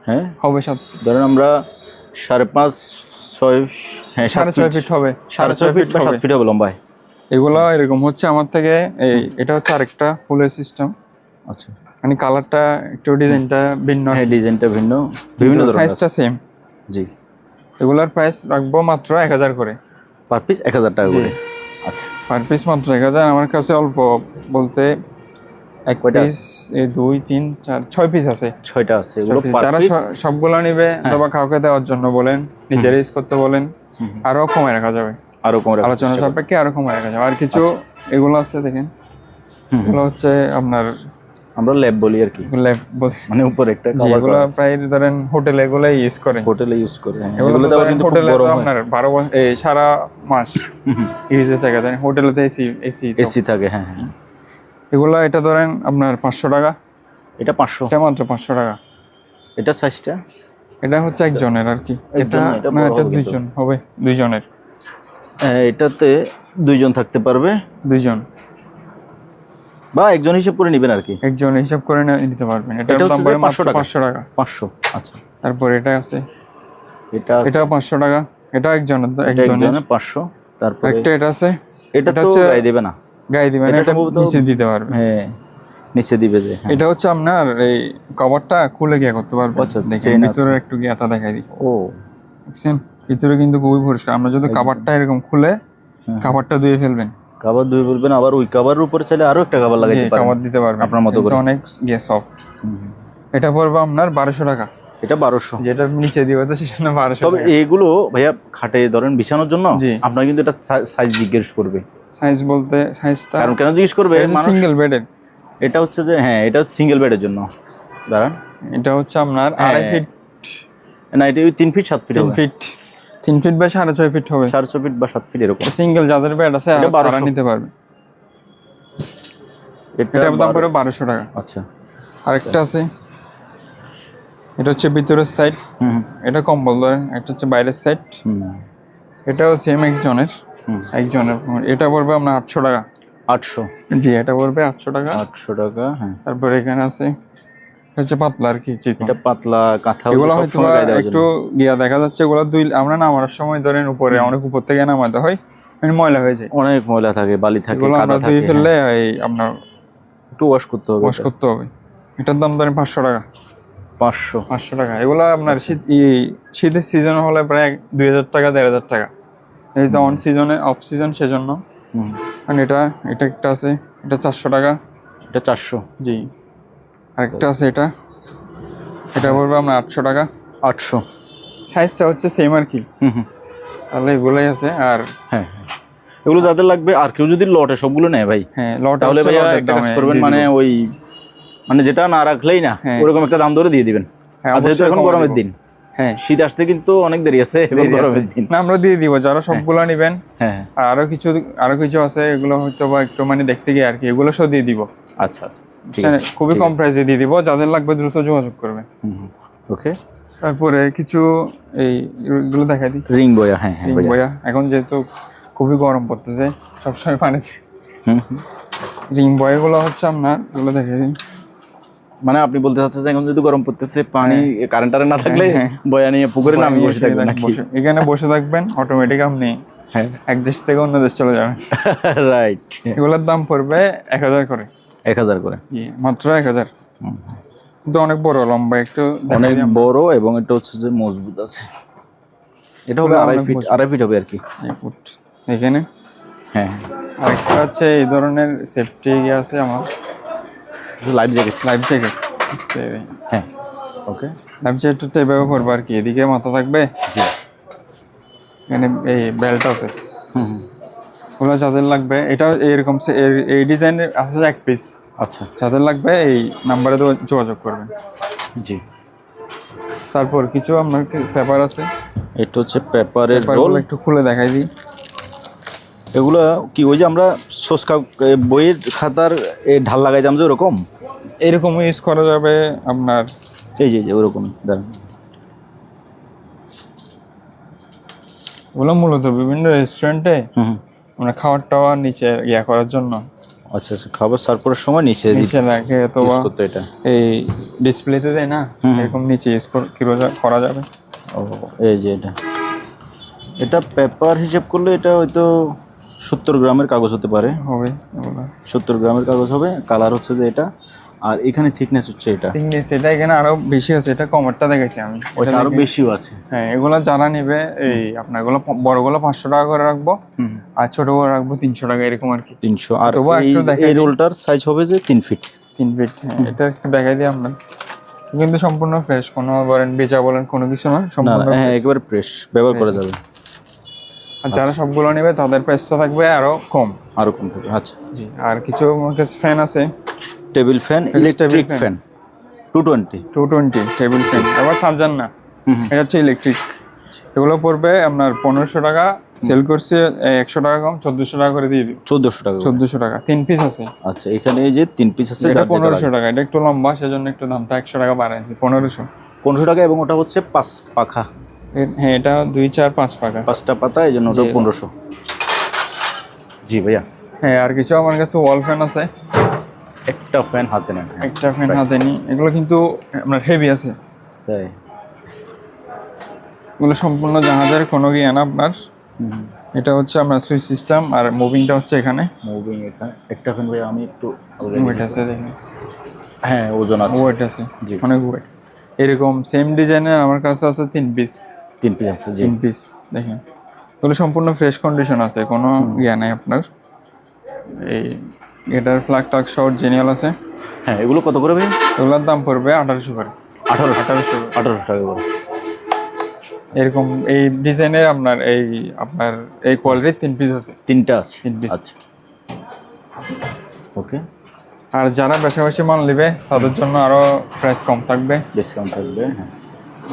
হ্যাঁ হবে 7। ধরেন আমরা 5.5 6, হ্যাঁ 6.5 ফিট হবে, 6.5 ফিট বা 7 ফিট হবে লম্বায়। এগুলো এরকম হচ্ছে আমার থেকে। এটা হচ্ছে আরেকটা ফুলের সিস্টেম, আচ্ছা, মানে কালারটা একটু ডিজাইনটা ভিন্ন। হ্যাঁ ডিজাইনটা ভিন্ন, বিভিন্ন ধরনের, সাইজটা সেম। জি, এগুলার প্রাইস রাখবো মাত্র 1000 করে, পার পিস 1000 টাকা করে। আচ্ছা, পার পিস মাত্র 1000। আমার কাছে অল্প বলতে এক পিস, 2 3 4 6 পিস আছে, 6টা আছে। এগুলো যারা সবগুলো নেবে অথবা কাউকে দেওয়ার জন্য বলেন, নিজের ইউজ করতে বলেন, আরো কমে রাখা যাবে, আরো কমে রাখা আলোচনা সাপেক্ষে আরো কমে রাখা যাবে। আর কিছু এগুলো আছে দেখেন, এগুলো হচ্ছে আপনার আমরা ল্যাব বলি আর কি, ল্যাব মানে উপরে একটা কভার, যেগুলো প্রায় ধরেন হোটেলে এগুলো ইউজ করে, হোটেলে ইউজ করে। এগুলো তো কিন্তু হোটেলে তো আপনার 12 সারা মাস ইউজে থাকে, তাই হোটেলেতে এসি থাকে। হ্যাঁ হ্যাঁ, এগুলো এটা ধরেন আপনার 500 টাকা, এটা 500, এটা মাত্র 500 টাকা। এটা সাইজটা, এটা হচ্ছে একজনের আর কি, এটা না এটা দুইজন হবে, দুইজনের। এটাতে দুইজন থাকতে পারবে, দুইজন বা একজন হিসাব করে নেবেন আর কি, একজন হিসাব করে নিতে পারবেন। এটার দাম পড়ে 500 টাকা, 500। আচ্ছা, তারপর এটা আছে, এটা 500 টাকা, এটা একজনের 500। তারপর এটা আছে, এটা তো গায়ে দেবে না, গায়ে দিবেন, এটা নিচে দিতে পারবে, হ্যাঁ নিচে দিবে যে। এটা হচ্ছে আপনার এই কভারটা খুলে গিয়া করতে পারবে। আচ্ছা, দেখেন ভিতরে একটু গিয়াটা দেখাই দিই। ও দেখছেন, ভিতরে কিন্তু খুবই পরিষ্কার। আমরা যদি কভারটা এরকম খুলে কভারটা ধুয়ে ফেলবেন, কভার ধুয়ে ফেলবেন, আবার ওই কভারের উপরে চাইলে আরো একটা কভার লাগাইতে পারবেন, কভার দিতে পারবেন আপনার মতো করে, অনেক সফট। এটা পড়বে আপনার 1200 টাকা, এটা 1200, যেটা নিচে দিবে তো সেটা 1200। তবে এইগুলো ভাইয়া খাটে ধরেন বিছানোর জন্য, আপনার কিন্তু এটা সাইজ জিজ্ঞেস করবে। সাইজ বলতে সাইজটা কারণ কেন জিজ্ঞেস করবে, সিঙ্গেল বেডের, এটা হচ্ছে যে, হ্যাঁ এটা সিঙ্গেল বেডের জন্য। দাঁড়ান, এটা হচ্ছে আপনার 2.5 ফিট, না এটা 3 ফিট 7 ফিট, 3 ফিট বা 6.5 ফিট হবে, 6.5 ফিট বা 7 ফিট এরকম। সিঙ্গেল যাদের বেড আছে তারা নিতে পারবে। এটার দাম পড়ে 1200 টাকা। আচ্ছা, আরেকটা আছে, এটা হচ্ছে ভিতরের সাইড, এটা কম্বল ধরেন, একটা হচ্ছে বাইরের সাইড, এটাও সেম একজনের, এটা পড়বে আপনার 800 টাকা। 800, জি এটা পড়বে 800 টাকা, 800 টাকা। হ্যাঁ, তারপর এখানে আছে হচ্ছে পাতলা আর কি, এটা পাতলা কাঁথা, এগুলো হয়তো একটু গিয়া দেখা যাচ্ছে, এগুলো আমরা নামার সময় ধরেন উপরে অনেক উপর থেকে নামাতে হয়, মানে ময়লা হয়ে যায়, অনেক ময়লা থাকে, বালি থাকে, এগুলো আমরা ধুয়ে ফেললে এই আপনার একটু ওয়াশ করতে হবে, এটার দাম ধরেন 500 টাকা, 500 টাকা। এগুলো আপনার শীতের সিজন হলে প্রায় 2000 টাকা 1500 টাকা, এই তো অন সিজনে অফ সিজন সেজন্য। মানে এটা একটা আছে, এটা 400 টাকা, এটা 400। জি, আরেকটা আছে, এটা পড়বে আপনার 800 টাকা, 800। সাইজটা হচ্ছে সেম আর কি, তাহলে এগুলোই আছে। আর হ্যাঁ, এগুলো যাদের লাগবে, আর কেউ যদি লটে সবগুলো নেয় ভাই, হ্যাঁ লটে, তাহলে ভাই একটা কাজ করবেন, মানে ওই মানে যেটা না রাখলেই না, ওরকম একটা দাম ধরে দিয়ে দিবেন। আর যেহেতু এখন গরমের দিন, হ্যাঁ শীত আসতে কিন্তু অনেক দেরি আছে, গরমের দিন না আমরা দিয়ে দিব যারা সবগুলো নেবেন। হ্যাঁ, আরো কিছু আছে, এগুলো হয়তো বা একটু মানে দেখতে গিয়ে আর কি, এগুলো সব দিয়ে দিব। আচ্ছা আচ্ছা, খুবই কম প্রাইসে দিয়ে দিব, যাদের লাগবে দ্রুত যোগাযোগ করবে। ওকে, তারপরে কিছু এইগুলো দেখাই দিই, রিং বয়া। হ্যাঁ রিং বয়া, এখন যেহেতু খুবই গরম পড়তেছে, সবসময় পানি, রিং বয়াগুলো হচ্ছে আপনার, এগুলো দেখাই দিই, মানে আপনি বলতে চাচ্ছেন যে এখন যদি গরম পড়তেছে পানি কারেন্ট না থাকলে বয়া নিয়ে পুকুরে নামি বসে থাকবেন নাকি? এখানে বসে থাকবেন, অটোমেটিক আপনি এক দেশ থেকে অন্য দেশ চলে যাবেন। রাইট। এগুলোর দাম পড়বে 1000 করে। 1000 করে? জি, মাত্র 1000। কিন্তু অনেক বড়, লম্বা, একটু অনেক বড় এবং এটা হচ্ছে যে মজবুত আছে। এটা হবে 2.5 ফিট হবে আর কি। 2 ফুট এখানে। হ্যাঁ। আরেকটা হচ্ছে এই ধরনের সেফটি আছে আমার, লাইফ জ্যাকেট। হ্যাঁ, ওকে। লাইফ জ্যাকেটটা এভাবে পরবো আর কি, এদিকে মাথা থাকবে। জি। এখানে এই বেল্ট আছে। ওগুলো যাদের লাগবে, এটা এরকম এই ডিজাইনের আছে 1 পিস। আচ্ছা। যাদের লাগবে এই নাম্বারে যোগাযোগ করবেন। জি। তারপর কিছু আপনার পেপার আছে। এটা হচ্ছে পেপারের রোল। একটু খুলে দেখাই দিই। এগুলো কি ওই যে আমরা সোসকা বইয়ের খাতার ঢাল লাগাইতাম যে ওরকম? এরকম ইউজ করা যাবে আপনার। এই যে ওরকম দাঁড়ান। ওগুলো মূলত বিভিন্ন রেস্টুরেন্টে আমরা খাবার টাওয়ার নিচে করার জন্য। আচ্ছা আচ্ছা, খাবার সার্ভ করার সময় নিচে রাখে, অথবা এটা এই ডিসপ্লেতে দেয় না, এরকম নিচে ইউজ করা যাবে। ও, এই যে এটা পেপার হিসেব করলে এটা হয়তো 70 গ্রামের কাগজ হতে পারে। হবে 70 গ্রামের কাগজ হবে। কালার হচ্ছে যে এটা, আর এখানে থিকনেস হচ্ছে এটা। এটা এখানে আরো বেশি আছে, এটা কমারটা দেখেছি আমি। ওইটা আরো বেশিও আছে। হ্যাঁ, এগুলো যারা নেবে এই আপনার এগুলো বড়গুলো 500 টাকা করে রাখবো, আর ছোটগুলো রাখবো 300 টাকা, এরকম আর কি। 300। আর এই রোলটার সাইজ হবে যে 3 ফিট। 3 ফিট। হ্যাঁ, এটা একটু দেখাই দিই আপনার। কিন্তু সম্পূর্ণ ফ্রেশ, কোনো বলেন বেচা বলেন কোনো কিছু না, সম্পূর্ণ হ্যাঁ একেবারে ফ্রেশ, ব্যবহার করা যাবে। আর যারা সবগুলো নেবে তাদের প্রাইসটা থাকবে আরো কম থাকবে। আচ্ছা জি। আর কিছু আমার কাছে ফ্যান আছে, table fan, electric fan 220 table fan. আবার চার্জার না, এটা হচ্ছে ইলেকট্রিক। এগুলো পড়বে আপনার 1500 টাকা। সেল করছে 100 টাকা কম, 1400 টাকা করে দিয়ে দিই। 1400 টাকা 3 পিস আছে। আচ্ছা, এখানে এই যে 3 পিস আছে, এটা 1500 টাকা। এটা একটু লম্বা, সেজন্য একটু দামটা 100 টাকা বাড়াইছে। 1500 টাকা। এবং ওটা হচ্ছে 5 পাখা। হ্যাঁ, এটা 2 4 5 পাখা, 5টা পাতা, এই জন্য ওটা 1500। জি ভাইয়া। হ্যাঁ, আর কিছু আমার কাছে ওয়াল ফ্যান আছে। একটা ফ্যান হাতে নেন। একটা ফ্যান হাতে নি, এগুলো কিন্তু আপনার হেভি আছে। তাই? এগুলো সম্পূর্ণ জাহাজের কোনো গিয়ে না আপনার। এটা হচ্ছে আপনার সুইচ সিস্টেম, আর মুভিংটা হচ্ছে এখানে। এখানে একটা ফ্যান ভাই, আমি একটু ওয়েট আছে দেখেন। হ্যাঁ, ওজন আছে, ওয়েট আছে, অনেক ওয়েট। এরকম সেম ডিজাইনের আমার কাছে আছে 3 পিস। 3 পিস আছে। 3 পিস দেখেন, এগুলো সম্পূর্ণ ফ্রেশ কন্ডিশন আছে, কোনো ইয়া নাই আপনার। এটার প্লাগ টাক শর্ট জেনিয়াল আছে। হ্যাঁ, এগুলো কত করে ভাই? এগুলোর দাম পড়বে 1800 করে। 1800 টাকা করে। এরকম এই ডিজাইনের আপনার এই কোয়ালিটির 3 পিস আছে। 3টা আছে। 3 পিস। আচ্ছা, ওকে। আর যারা বেশি মাল নেবে তাদের জন্য আরো প্রাইস কম থাকবে, ডিসকাউন্ট থাকবে। হ্যাঁ।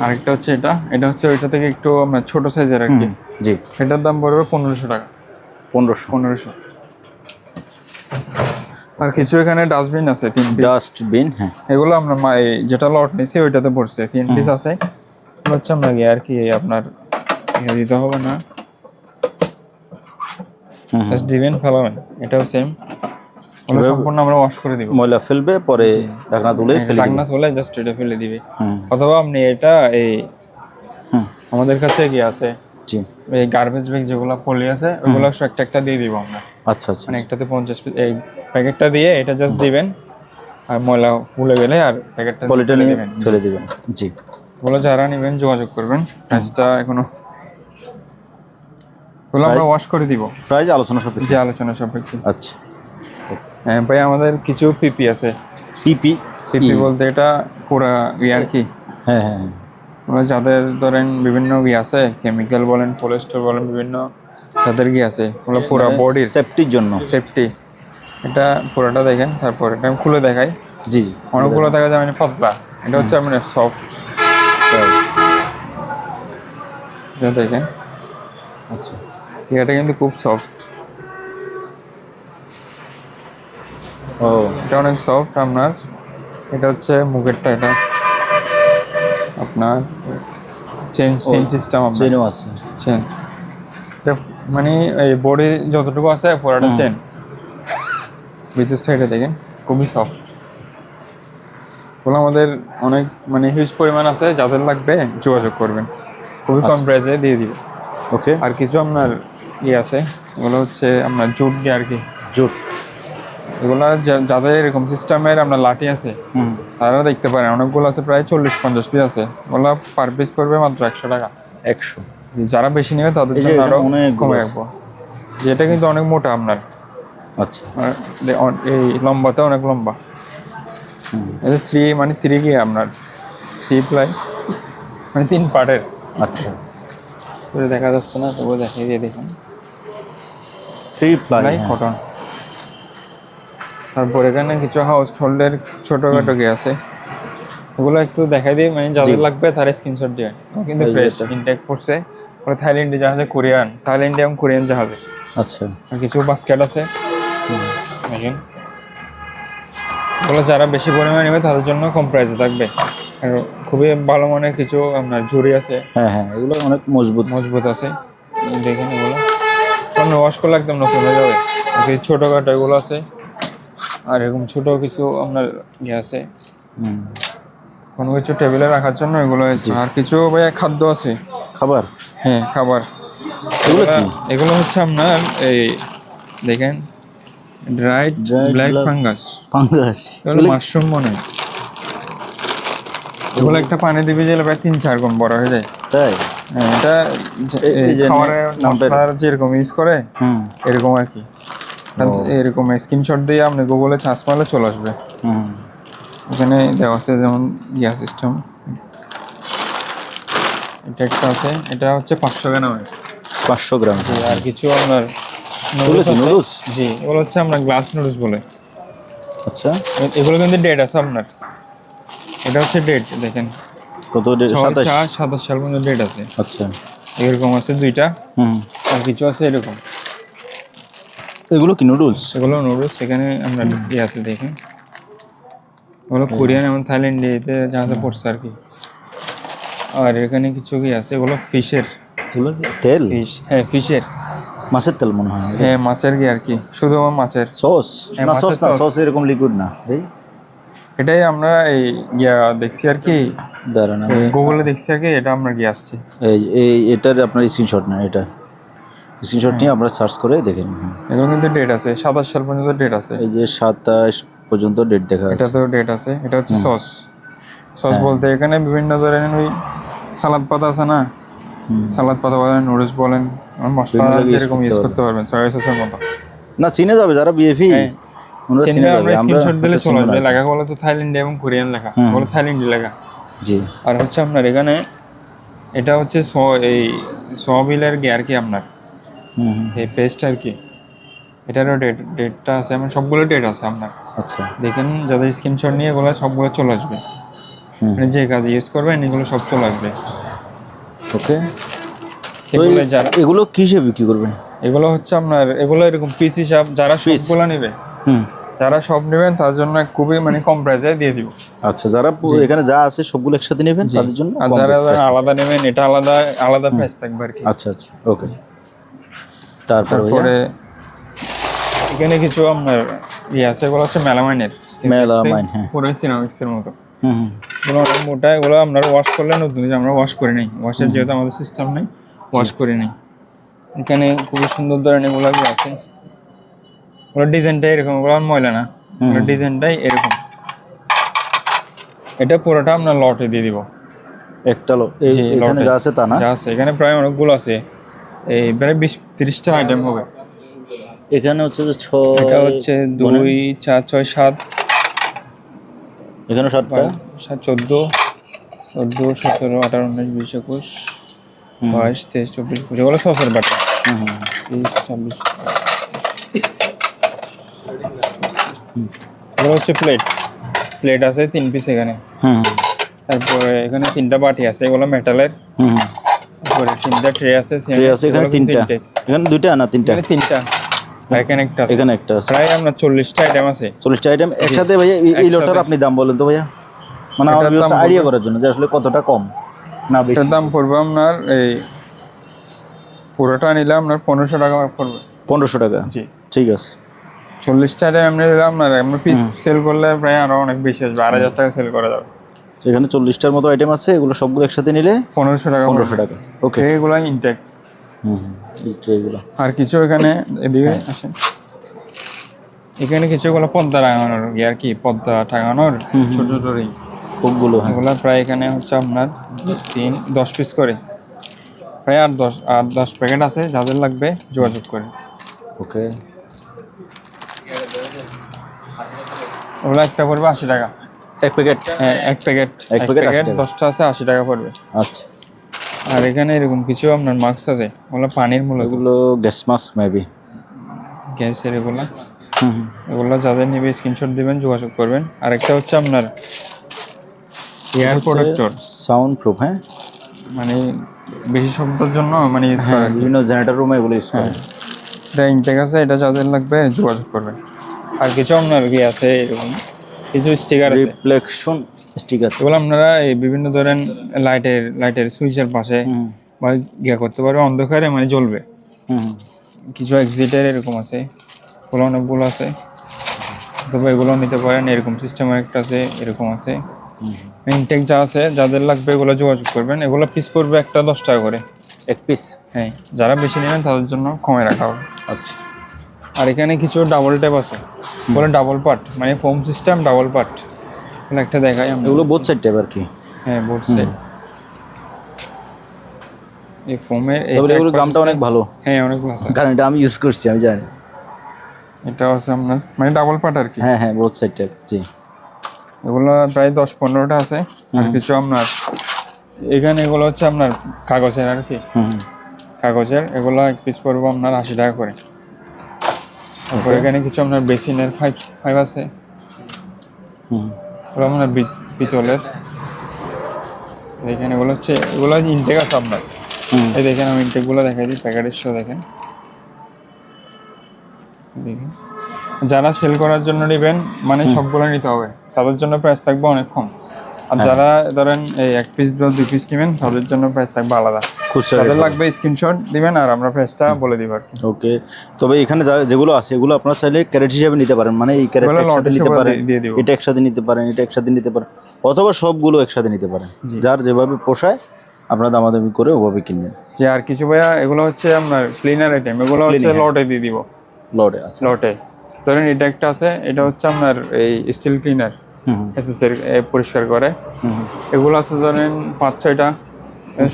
আরেকটা হচ্ছে এটা হচ্ছে ওইটা থেকে একটু আপনার ছোট সাইজের আর কি। জি। এটার দাম পড়বে 1500 টাকা। 1500। আর কিছু এখানে ডাস্টবিন আছে 3 পিস। ডাস্টবিন, হ্যাঁ। এগুলো আমরা যেটা লট নিছি ওইটাতে পড়ছে 3 পিস আছে। হচ্ছে আমরা আর কি আপনার দিতে হবে না, জাস্ট দিবেন, ফেলাবেন। এটাও সেম। ওগুলো সম্পূর্ণ আমরা ওয়াশ করে দিব। ময়লা ফেলবে, পরে ঢাকনা তুলে জাস্ট এটা ফেলে দিবে। অথবা আপনি এটা আমাদের কাছে কি আছে, জি, এই গার্বেজ ব্যাগ যেগুলো পলি আছে ওগুলো একটা দিয়ে দিব আমরা। আচ্ছা আচ্ছা। মানে একটাতে 50 পিস, এই প্যাকেটটা দিয়ে এটা জাস্ট দিবেন, আর ময়লা ফুলে গেলে আর প্যাকেটটা পলিটা নিয়ে ফেলে দিবেন। জি। ওগুলো যারা নেবেন যোগাযোগ করবেন। প্রাইসটা এখনো ওগুলো আমরা ওয়াশ করে দিব। প্রাইস আলোচনা সাপেক্ষে। আচ্ছা। হ্যাঁ ভাই, আমাদের কিছু পিপি আছে। পিপি বলতে এটা পুরা আর কি। হ্যাঁ হ্যাঁ। ওরা যাদের ধরেন বিভিন্ন আছে, কেমিক্যাল বলেন, পলিস্টার বলেন, বিভিন্ন যাদের আছে, ওগুলো পুরো বডির সেফটির জন্য। এটা পুরোটা দেখেন, তারপর এটা খুলে দেখাই। জি। অনেকগুলো দেখা যায় মানে পাতলা, এটা হচ্ছে আপনার সফট। এটা দেখেন। আচ্ছা, এটা কিন্তু খুব সফট। ও, এটা অনেক সফট আপনার। এটা হচ্ছে মুখেরটা, এটা আপনার চেন সিস্টেম আছে। চেন, এটা মানে এই বডি যতটুকু আছে পুরোটা চেন। ভিতর সাইডে দেখেন খুবই সফট। ওগুলো আমাদের অনেক মানে হিউজ পরিমাণ আছে, যাদের লাগবে যোগাযোগ করবেন, খুবই কম প্রাইসে দিয়ে দিবে। ওকে। আর কিছু আপনার আছে, এগুলো হচ্ছে আপনার জুট দিয়ে আর কি, জুট। এগুলা যাদের এরকম সিস্টেমের আপনার লাঠি আছে তারা দেখতে পারেন, অনেকগুলো আছে, প্রায় 40-50 পিস আছে। ওগুলো পার পিস পড়বে মাত্র 100 টাকা। 100। যারা বেশি নেবে তাদের জন্য আরো কমে রাখবো। যেটা কিন্তু অনেক মোটা আপনার। আচ্ছা। এই লম্বাতে অনেক লম্বা। এটা 3 কি আপনার 3 প্লাই, মানে 3 পার্টের। আচ্ছা। দেখা যাচ্ছে না, তবুও দেখাই দিয়ে দেখুন। 3 প্লাই কটন। তারপর এখানে কিছু হাউস হোল্ডের ছোটখাটো কি আছে, ওগুলো একটু দেখাই দিই, মানে যাদের লাগবে তার স্ক্রিনশট দিয়ে। কিন্তু ফ্রেশ ইনটেক করছে, ওরা থাইল্যান্ডে জাহাজে, থাইল্যান্ডে এবং কোরিয়ান জাহাজে। আচ্ছা। আর কিছু বাস্কেট আছে, দেখেন। ওগুলো যারা বেশি পরিমাণে নেবে তাদের জন্য কম প্রাইসে থাকবে। আর খুবই ভালো মানের কিছু আপনার ঝুড়ি আছে। হ্যাঁ, এগুলো অনেক মজবুত আছে। দেখেন এগুলো আপনি ওয়াশ করলে একদম নতুন হয়ে যাবে। কিছু ছোটোখাটো এগুলো আছে, আর এরকম ছোট কিছু আপনার আছে, কোনো কিছু টেবিলে রাখার জন্য এগুলো আছে। আর কিছু ভাইয়া খাদ্য আছে, খাবার। হ্যাঁ, খাবার। এগুলো হচ্ছে আপনার এই দেখেন, ড্রাইড ব্ল্যাক ফাঙ্গাস। এগুলো মাশরুম মনে হয়। এগুলো একটা পানি দিবি যে প্রায় 3-4 গুণ বড় হয়ে যায়। তাই? হ্যাঁ, এটা খাবারের মশলা যেরকম ইউজ করে এরকম আর কি। এরকম স্ক্রিনশট দিয়ে আপনি গুগলে সার্চ মারলে চলে আসবে। এখানে দেওয়া আছে যেমন সিস্টেম। এটা একটা আছে, এটা হচ্ছে 500 গ্রাম। 500 গ্রাম। আর কিছু আপনার নুডলস। জি, এগুলো হচ্ছে আমরা গ্লাস নুডলস বলে। আচ্ছা। এগুলো কিন্তু ডেট আছে আপনার। এটা হচ্ছে ডেট, দেখেন কত ডেট? 27 সাল পর্যন্ত ডেট আছে। আচ্ছা। এরকম আছে 2টা। আর কিছু আছে এরকম। এগুলো কি নুডলস? এগুলো নুডলস। এখানে আমরা আছে দেখেন, ওগুলো কোরিয়ান এবং থাইল্যান্ডে জাহাজে পড়ছে আর কি। আর এখানে কিছু কি আছে, এগুলো ফিশের। এগুলো কি তেল? হ্যাঁ, ফিশের, মাছের তেল মনে হয়। হ্যাঁ, মাছের কি আর কি, শুধু মাছের সস। না, সস এরকম লিকুইড না। এটাই আমরা এই দেখছি আর কি, দাঁড়ান গুগলে দেখছি আর কি। এটা আমরা আসছে এটার আপনার স্ক্রিনশট না, এটা স্ক্রিনশট নিয়ে আমরা সার্চ করে দেখেন। এগুলো কিন্তু ডেট আছে, 27 সাল পর্যন্ত ডেট আছে। এই যে 27 পর্যন্ত ডেট দেখা আছে। এটা তো ডেট আছে। এটা হচ্ছে সস বলতে এখানে বিভিন্ন ধরনের ওই সালাদ পাতা আছে না, সালাদ পাতা বলেন, নুডলস বলেন, মশলা যেরকম ইউজ করতে পারবেন, সয়া সসের মতো। না, চিনে যাবে যারা বিএফি, আমরা স্ক্রিনশট দিলে চলে আসবে। লেখাগুলো তো থাইল্যান্ড এবং কোরিয়ান লেখা, ওগুলো থাইল্যান্ডি লেখা। জি। আর হচ্ছে আপনার এখানে এটা হচ্ছে এই সোয়াবিলের আর কি আপনার এই পেস্ট আর কি। এটারও ডেটটা আছে, আমার সবগুলো ডেট আছে আপনার। আচ্ছা। দেখেন, যাদের স্ক্রিনশট নিয়ে এগুলো সবগুলো চলে আসবে, মানে যে কাজে ইউজ করবেন এগুলো সব চলে আসবে। ওকে। এগুলো কি হিসেবে বিক্রি করবেন? এগুলো হচ্ছে আপনার, এগুলো এরকম পিস হিসাব। যারা সবগুলো নেবে, যারা সব নেবেন তার জন্য খুবই মানে কম প্রাইসে দিয়ে দিব। আচ্ছা, যারা এখানে যা আছে সবগুলো একসাথে নেবেন তাদের জন্য। আর যারা আলাদা নেবেন, এটা আলাদা প্রাইস থাকবে আর কি। আচ্ছা। ওকে। তারপরে এখানে কিছু আপনার আছে, এগুলো হচ্ছে মেলামাইন। হ্যাঁ, পুরো সিরামিক্সের মতো। এগুলো অনেক মোটা। এগুলো আপনার ওয়াশ করলে নতুন, আমরা ওয়াশ করি নাই, ওয়াশের যেহেতু আমাদের সিস্টেম নেই, ওয়াশ করি নাই। এখানে খুবই সুন্দর ধরনের এগুলো আছে। ওগুলো ডিজাইনটাই এরকম, ওগুলো ময়লা না, ডিজাইনটাই এরকম। এটা পুরোটা আপনার লটে দিয়ে দিব। একটা এখানে যা আছে তা না, যা আছে এখানে প্রায় অনেকগুলো আছে, এই প্রায় 20-30টা আইটেম হবে। এখানে হচ্ছে যে এটা হচ্ছে 2, 4, 6, 7। এখানে 7টা, 14, 17, 18, 19, 20, 21, 22, 23, 24, 25। এগুলো সসের বাটা। 23, 26। এগুলো হচ্ছে প্লেট আছে 3 পিস এখানে। তারপরে এখানে 3টা বাটি আছে, এগুলো মেটালের। তারপরে 3টা ট্রে আছে। এখানে 3টা, এখানে 2টা না 3টা? 3টা। এখানে একটা আছে, এখানে একটা আছে। প্রায় আপনার 40টা আইটেম আছে। 40টা আইটেম একসাথে। ভাইয়া এই লটার আপনি দাম বলেন তো ভাইয়া, মানে আমাদের আইডিয়া করার জন্য যে আসলে কতটা কম না বেশি। এর দাম পড়বে আপনার এই পুরোটা নিলে আপনার 1500 টাকা পড়বে। 1500 টাকা? জি, ঠিক আছে। 40টা আইটেম এমনি দিলাম না, আমরা পিস সেল করলে প্রায় আরো অনেক বেশি আসবে, 2,500 টাকা সেল করা যাবে। তো এখানে 40টার মতো আইটেম আছে, এগুলো সবগুলো একসাথে নিলে 1500 টাকা। 1500 টাকা। ওকে, এগুলো ইনটেক। এইগুলো আর কিছু এখানে এদিকে আসেন, এখানে কিছু এগুলো পর্দা টাঙানোর আর কি, পর্দা টাঙানোর ছোট ছোট হুকগুলো। হ্যাঁ, এগুলো প্রায় এখানে হচ্ছে আপনার 10 পিস করে, প্রায় 8-10 প্যাকেট আছে, যাদের লাগবে যোগাযোগ করে। ওকে, ওগুলো একটা পড়বে 80 টাকা এক প্যাকেট। হ্যাঁ, এক প্যাকেট 10টা আছে 80 টাকা পড়বে। আচ্ছা, আর এখানে এরকম কিছু আপনার মাস্ক আছে, ওগুলো পানির মূলত, এগুলো গ্যাস মাস্ক মেবি, গ্যাসের এগুলো। এগুলো যাদের নেবে স্ক্রিনশট দিবেন, যোগাযোগ করবেন। আরেকটা হচ্ছে আপনার এয়ার প্রোটেক্টর, সাউন্ড প্রুফ। হ্যাঁ, মানে বেশি শব্দের জন্য মানে ইউজ করা, বিভিন্ন জেনারেটর রুমে এগুলো ইউজ করে। এটা ইনটেক আছে, এটা যাদের লাগবে যোগাযোগ করবেন। আর কিছু আপনার কি আছে এরকম কিছু স্টিকার আছে, রিফ্লেকশন স্টিকার। এগুলো আপনারা এই বিভিন্ন ধরেন লাইটের সুইচের পাশে বা ইয়া করতে পারবে, অন্ধকারে মানে জ্বলবে। কিছু এক্সিটের এরকম আছে, এগুলো অনেকগুলো আছে, তবে এগুলো নিতে পারেন। এরকম সিস্টেমের একটা আছে, এরকম আছে। ইনটেক যা আছে, যাদের লাগবে এগুলো যোগাযোগ করবেন। এগুলো পিস পড়বে একটা 10 টাকা করে এক পিস। হ্যাঁ, যারা বেশি নেবেন তাদের জন্য কমে রাখা হবে। আচ্ছা, আর এখানে কিছু ডাবল ট্যাপ আছে, বলে ডাবল পার্ট, মানে ফোম সিস্টেম ডাবল পার্ট। একটা দেখাই আমরা, এগুলো বোথ সাইড ট্যাপ আর কি। হ্যাঁ, বোথ সাইড। এই ফোমের এগুলোর দামটা অনেক ভালো। হ্যাঁ, অনেক ভালো আছে, কারণ এটা আমি ইউজ করছি, আমি জানি। এটা আছে আপনার মানে ডাবল পার্ট আর কি। হ্যাঁ হ্যাঁ, বোথ সাইড ট্যাপ। জি, এগুলো প্রায় 10-15টা আছে। আর কিছু আপনার এখানে এগুলো হচ্ছে আপনার কাগজের আর কি, কাগজের। এগুলো এক পিস পড়বো আপনার 80 টাকা করে। তারপর এখানে কিছু আপনার বেসিনের ফাইভ আছে, এগুলো আপনার পিতলের। এখানে এগুলো হচ্ছে, এগুলো ইনটেক আছে আপনার। এই দেখেন, আমি ইনটেকগুলো দেখাই দিই, প্যাকেটের শো দেখেন। যারা সেল করার জন্য নেবেন, মানে সবগুলো নিতে হবে, তাদের জন্য প্রাইস থাকবে অনেক কম। আর যারা ধরেন এই 1 পিস বা 2 পিস নেবেন, তাদের জন্য প্রাইস থাকবে আলাদা। যাদের লাগবে স্ক্রিনশট দিবেন, আর আমরা প্রাইসটা বলে দিব আর কি। ওকে, তবে এখানে যেগুলো আছে, এগুলো আপনারা চাইলে ক্যারেট হিসেবে নিতে পারেন। মানে এই ক্যারেট একসাথে নিতে পারেন, এটা একসাথে নিতে পারেন, এটা একসাথে নিতে পারেন, অথবা সবগুলো একসাথে নিতে পারেন। যার যেভাবে পোষায় আপনারা দামাদামি করে ওভাবে কিনবেন। যে আর কিছু ভাইয়া, এগুলো হচ্ছে আপনার ক্লিনার আইটেম, এগুলো হচ্ছে লটে দিয়ে দিব। লটে? আচ্ছা, লটে ধরেন এটা একটা আছে, এটা হচ্ছে আপনার এই স্টিল ক্লিনার, এসএসএর পরিষ্কার করে। এগুলো আছে ধরেন 5-6টা,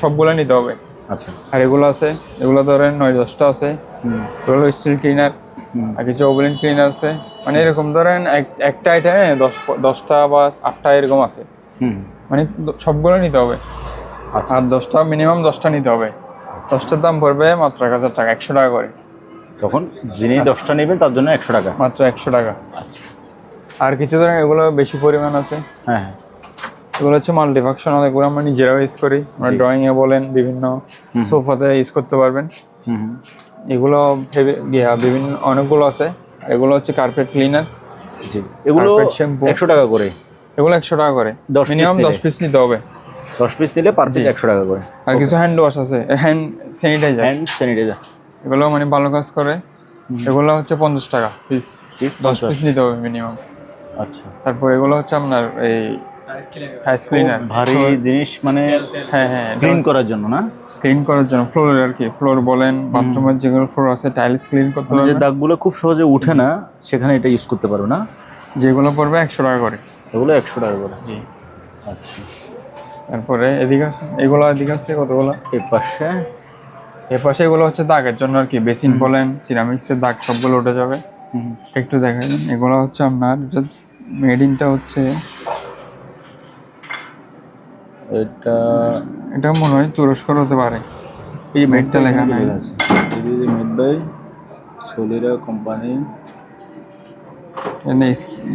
সবগুলো নিতে হবে। আচ্ছা, আর এগুলো আছে, এগুলো ধরেন 9-10টা আছে, এগুলো স্টিল ক্লিনার। আর কিছু ওভেন ক্লিনার আছে, মানে এরকম ধরেন একটা আইটেমে 10টা বা 8টা এরকম আছে, মানে সবগুলো নিতে হবে। আর 10টা মিনিমাম 10টা নিতে হবে। 10টার দাম পড়বে মাত্র 1000 টাকা, 100 টাকা করে। তখন যিনি 10টা নেবেন তার জন্য 100 টাকা, মাত্র 100 টাকা। আচ্ছা, আর কিছু ধরেন এগুলো বেশি পরিমাণ আছে। হ্যাঁ হ্যাঁ, এগুলো হচ্ছে মাল্টিফাংশনাল, এগুলো আমরা নিজেরাও ইউজ করি। আমরা ড্রয়িংয়ে বলেন, বিভিন্ন সোফাতে ইউজ করতে পারবেন। এগুলো বিভিন্ন অনেকগুলো আছে। এগুলো হচ্ছে কার্পেট ক্লিনার। জি, এগুলো 100 টাকা করে। এগুলো 100 টাকা করে, মিনিমাম 10 পিস নিতে হবে। 10 পিস নিলে পার পিস 100 টাকা করে। আর কিছু হ্যান্ড ওয়াশ আছে, হ্যান্ড স্যানিটাইজার, এগুলো মানে ভালো কাজ করে। এগুলো হচ্ছে 50 টাকা পিস, 10 পিস নিতে হবে মিনিমাম। আচ্ছা, তারপর এগুলো হচ্ছে আপনার এই হাইস ক্লিনার, ভারী জিনিস, মানে হ্যাঁ হ্যাঁ, ক্লিন করার জন্য না, ক্লিন করার জন্য ফ্লোরের আর কি। ফ্লোর বলেন, বাথরুমের যেগুলো ফ্লোর আছে, টাইলস ক্লিন করতে হবে। যে দাগগুলো খুব সহজে উঠে না, সেখানে এটা ইউজ করতে পারো না। যেগুলো পড়বে 100 টাকা করে, এগুলো 100 টাকা করে। জি, আচ্ছা। তারপরে এদিকে এগুলো এদিকে আছে কতগুলো, এই পাশে পাশে এগুলো হচ্ছে দাগের জন্য আর কি। বেসিন বলেন, সিরামিক্সের দাগ সবগুলো উঠে যাবে। একটু দেখাই, এগুলো হচ্ছে আপনার মেডিনটা হচ্ছে এটা মনে হয় তুরস্কর হতে পারে। এই মেডটা লেখা নাই, মেড বাই সোলিরা কোম্পানি।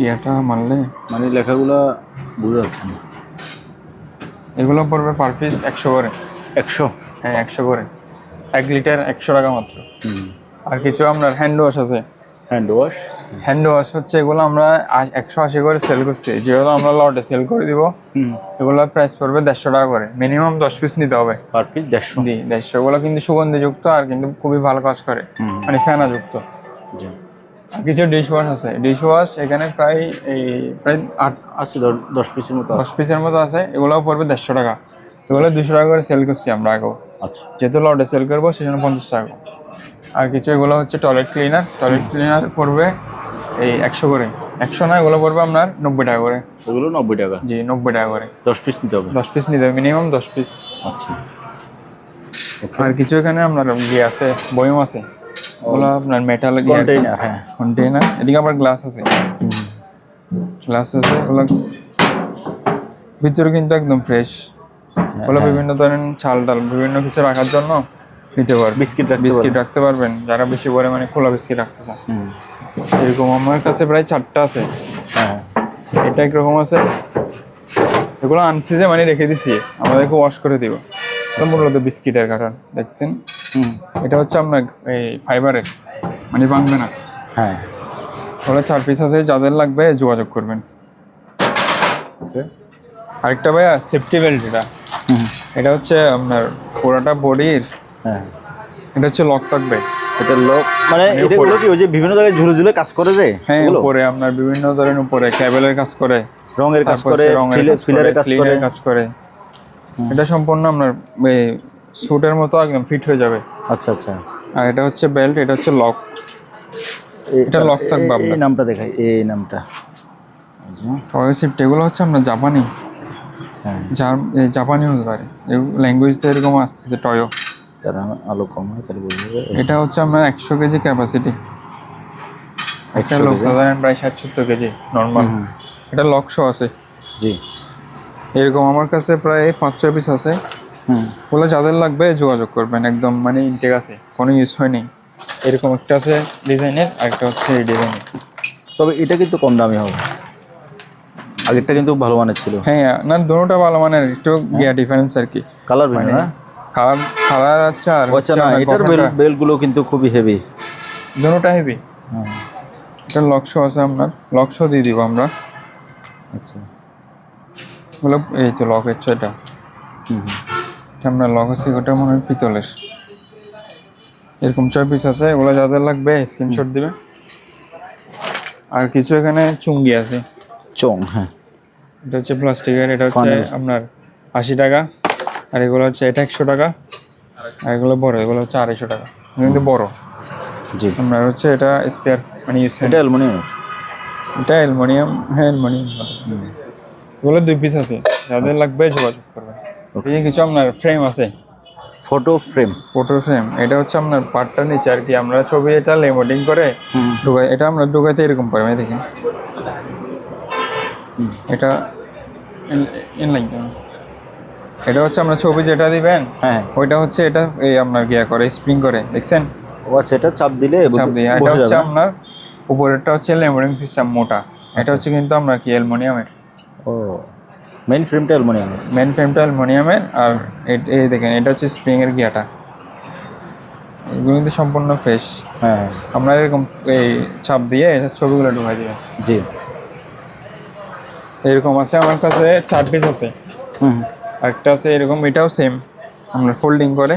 ইয়েটা মারলে মানে লেখাগুলো বোঝা যাচ্ছে না। এগুলো পড়বে পার পিস 100 করে। 100? হ্যাঁ, 100 করে। 1 লিটার 100 টাকা মাত্র। আর কিছু আপনার হ্যান্ড ওয়াশ আছে। হ্যান্ড ওয়াশ হচ্ছে এগুলো আমরা 180 করে সেল করছি, যেগুলো আমরা লটে সেল করে দিব। এগুলো প্রাইস পড়বে 150 টাকা করে, মিনিমাম 10 পিস নিতে হবে। Per piece 150? 150। এগুলো কিন্তু সুগন্ধিযুক্ত, আর কিন্তু খুবই ভালো কাজ করে, মানে ফেনাযুক্ত। কিছু ডিশ ওয়াশ আছে, ডিশ ওয়াশ এখানে প্রায় 10 পিসের মতো 10 পিসের মতো আছে। এগুলোও পড়বে 150 টাকা। এগুলো 200 টাকা করে সেল করছি আমরা আগেও, আচ্ছা যেহেতু লটে সেল করবো সেজন্য 50 টাকা। আর কিছু এগুলো হচ্ছে টয়লেট ক্লিনার পড়বে এই 100 করে, 100 না, এগুলো পড়বে আপনার 90 টাকা করে। এগুলো 90 টাকা? জি 90 টাকা করে। 10 পিস নিতে হবে? 10 পিস নিতে হবে, মিনিমাম 10 পিস। আচ্ছা। আর কিছু এখানে আপনার আছে, বয়ম আছে, ওগুলো আপনার মেটাল কন্টেইনার। হ্যাঁ, কন্টেইনার। এদিকে আবার গ্লাস আছে, ওগুলো ভিতরে কিন্তু একদম ফ্রেশ। ওগুলো বিভিন্ন ধরনের চাল ডাল বিভিন্ন কিছু রাখার জন্য নিতে পারবেন। বিস্কিট রাখতে পারবেন যারা বেশি পরিমাণে খোলা বিস্কিট রাখতে চান। এরকম আমার কাছে প্রায় 4টা আছে। হ্যাঁ, এটা একরকম আছে। এগুলো আনছি যে মানে রেখে দিছি, আমাদেরকে ওয়াশ করে দিব। তো মূলত বিস্কিটের কার্টন দেখছেন। এটা হচ্ছে আপনার এই ফাইবারের, মানে ভাঙবে না। হ্যাঁ, ওগুলো 4 পিস আছে, যাদের লাগবে যোগাযোগ করবেন। আরেকটা ভাইয়া সেফটি বেল্ট, এটা হচ্ছে আপনার পুরোটা বডির। হ্যাঁ, এটা হচ্ছে লক থাকবে। এটা লক মানে এগুলো কি ওই যে বিভিন্ন জায়গায় ঝুলে ঝুলে কাজ করে যে? হ্যাঁ, উপরে আপনার বিভিন্ন ধরনের উপরে কেবলের কাজ করে, রঙের কাজ করে, ফিলারের কাজ করে। এটা সম্পূর্ণ আপনার স্যুটের মতো একদম ফিট হয়ে যাবে। আচ্ছা আচ্ছা। আর এটা হচ্ছে বেল্ট, এটা হচ্ছে লক। এটা লক থাকবে আপনার। এই নামটা দেখাই, এই নামটা। টয় সেফটি এগুলো হচ্ছে আপনার জাপানি। হ্যাঁ, জাপানি হতে পারে, ল্যাঙ্গুয়েজটা এরকম আসছে টয়ো। তার আলো কম হয় তাহলে বুঝবে। এটা হচ্ছে আপনার 100 কেজি ক্যাপাসিটি। একটা লোক ধরেন প্রায় 60-70 কেজি নর্মাল। এটা লক শো আছে। জি, এরকম আমার কাছে প্রায় 5-6 পিস আছে। ওগুলো যাদের লাগবে যোগাযোগ করবেন, একদম মানে ইনটেক আছে, কোনো ইউজ হয়নি। এরকম একটা আছে ডিজাইনের, আর একটা হচ্ছে এই ডিজাইনের। তবে এটা কিন্তু কম দামি হবে, আগেরটা কিন্তু ভালো মানের ছিল। হ্যাঁ, না দুটোটা ভালো মানের, একটু গিয়া ডিফারেন্স আর কি। কালার মানে না, কালার আচ্ছা। আর আচ্ছা না, এটার বেলগুলো কিন্তু খুবই হেভি, দুটোটা হেভি। এটা লক শো আছে, আপনার লক শো দিয়ে দিব আমরা। আচ্ছা, বলে এই তো লক হচ্ছে এটা। আপনার লক আছে, ওটা মনে হয় পিতলের। এরকম 6 পিস আছে, এগুলো যাদের লাগবে স্ক্রিনশট দিবে। আর কিছু এখানে চুঙ্গি আছে, হ্যাঁ, এটা হচ্ছে প্লাস্টিকের। এটা হচ্ছে আপনার 80 টাকা। আর এগুলো হচ্ছে এটা 100 টাকা। আর এগুলো বড়, এগুলো হচ্ছে 250 টাকা, কিন্তু বড়। জি, আপনার হচ্ছে এটা স্পেয়ার, মানে ইউজ। এটা অ্যালুমিনিয়াম। এটা অ্যালুমিনিয়াম। হ্যাঁ, অ্যালুমিনিয়াম। এগুলো 2 পিস আছে, যাদের লাগবে যোগাযোগ করবেন। এই কিছু আপনার ফ্রেম আছে, ফটো ফ্রেম। এটা হচ্ছে আপনার পার্টটা নিচে আর কি, আমরা ছবি এটা লেমোডিং করে ঢুকাই। এটা আমরা ঢুকাইতে এরকম পারি, মানে দেখেন এটা ইনলাইন। এটা হচ্ছে আমরা ছবি যেটা দিবেন, হ্যাঁ, ওইটা হচ্ছে এটা এই আপনার গিয়া করে স্প্রিং করে, দেখছেন? ও আচ্ছা, এটা চাপ দিয়ে এটা হচ্ছে আপনার উপরেরটা হচ্ছে লেমোডিং সিস্টেম মোটা। এটা হচ্ছে কিন্তু আপনার কি অ্যালুমিনিয়ামের। ও, মেইন ফ্রেমটা অ্যালুমিনিয়ামের। আর এই দেখেন, এটা হচ্ছে স্প্রিং এর গিয়াটা। এগুলো কিন্তু সম্পূর্ণ ফ্রেশ। হ্যাঁ, আমরা এরকম এই চাপ দিয়ে ছবিগুলো ঢুকাই দিবেন। জি, এরকম আছে আমার কাছে 4 পিস আছে। একটা আছে এরকম, এটাও সেম, আমরা ফোল্ডিং করে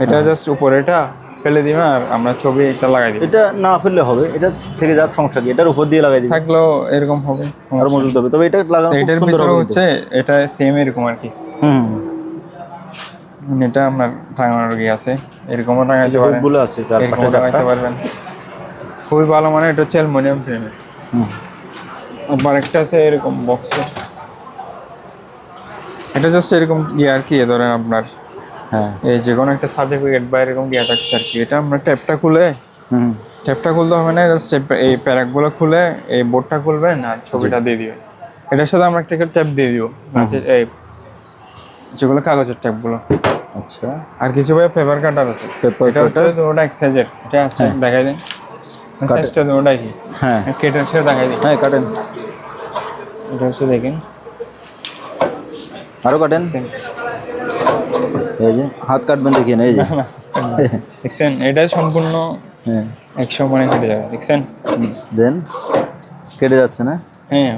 এটা জাস্ট উপরেটা ফেলে দিবেন, আর আমরা ছবি এটা লাগাই দিই। এটা না ফেললে হবে, এটা থেকে যাক, সমস্যা কি? এটার উপর দিয়ে লাগাই দিই, থাকলেও এরকম হবে, আর মজবুত হবে। তবে এটা লাগানো এটার ভিতরে হচ্ছে এটা সেম এরকম আর কি। এটা আপনার টাঙানোর গিয়ে আছে, এরকমও টাঙাইতে পারেন, গুলো আছে, এরকমও টাঙাইতে পারবেন। খুবই ভালো, মানে এটা হচ্ছে অ্যালুমিনিয়াম ফ্রেমের। আবার একটা আছে এরকম বক্সে, এটা জাস্ট এরকম গিয়ে আর কি, ধরেন আপনার এই যে কোনো একটা সার্টিফিকেট বা এরকম গিয়ে থাকছে আর কি। এটা আমরা ট্যাপটা খুলতে হবে না, এই প্যারাকগুলো খুলে এই বোর্ডটা খুলবেন আর ছবিটা দিয়ে দিবেন। এটার সাথে আমরা একটা ট্যাপ দিয়ে দিব, এই যেগুলো কাগজের ট্যাপগুলো। আচ্ছা, আর কিছু ভাই পেপার কাটার আছে। এটা হচ্ছে ওটা এক সাইজের, এটা আছে, দেখাই দেন সাইজটা ওটাই কি। হ্যাঁ, কেটার সাথে দেখাই দিই। হ্যাঁ, কাটেন। এটা হচ্ছে দেখেন, আরো কাটেন। এই যে হাত কাটবেন, দেখিয়ে এই যে দেখছেন, এটা সম্পূর্ণ 100 মানে কেটে যাবে, দেখছেন? দেন কেটে যাচ্ছে না? হ্যাঁ,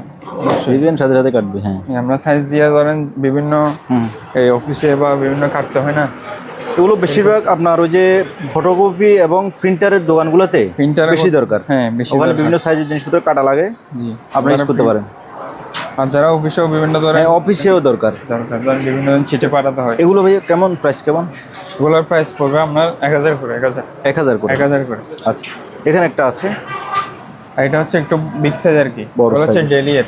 দিবেন সাথে সাথে কাটবে। হ্যাঁ, আমরা সাইজ দিয়ে ধরেন বিভিন্ন এই অফিসে বা বিভিন্ন কাটতে হয় না, এগুলো বেশিরভাগ আপনার ওই যে ফটোকপি এবং প্রিন্টারের দোকানগুলোতে Printer বেশি দরকার। হ্যাঁ, বেশি ওখানে দরকার। বিভিন্ন সাইজের জিনিসপত্র কাটা লাগে, জি, আপনি ইউজ করতে পারেন। আর যারা অফিসেও বিভিন্ন ধরনের হ্যাঁ, অফিসেও দরকার। দরকার, যারা বিভিন্ন ধরনের চিঠি পাঠাতে হয়, এগুলো ভাইয়া কেমন প্রাইস কেমন? এগুলোর প্রাইস পড়বে আপনার 1000 করে, 1000 করে। 1000 করে। আচ্ছা, এখানে একটা আছে আর এটা হচ্ছে একটু বিগ সাইজ আর কি, বড় এটা হচ্ছে size। ডেলি এর।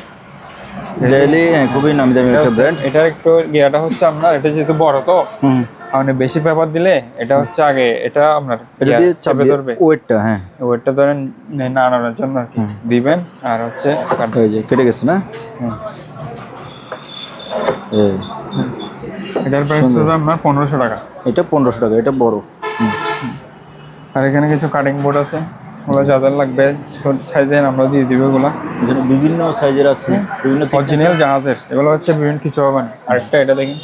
ডেইলি খুবই নামি দামি একটা ব্র্যান্ড। এটা একটু গিয়াটা হচ্ছে আপনার, এটা যেহেতু বড় তো হুম, মানে বেশি পেপার দিলে এটা হচ্ছে আগে এটা আপনার এটা দিয়ে চেপে ধরবে, ওয়েটটা, হ্যাঁ ওয়েটটা ধরেন নাড়ানোর জন্য আর কি দিবেন, আর হচ্ছে কাটবে। এই যে কেটে গেছে না? হুম। এই এটার প্রাইস হবে আপনার 1500 টাকা। এটা 1500 টাকা, এটা বড়। আর এখানে কিছু কাটিং বোর্ড আছে, ওগুলো যাদের লাগবে সাইজের আমরা দিয়ে দিব। এগুলো এখানে বিভিন্ন সাইজের আছে, বিভিন্ন অরিজিনাল জাহাজের, এগুলো হচ্ছে বিভিন্ন কিছু হবে না। আরেকটা এটা দেখেন,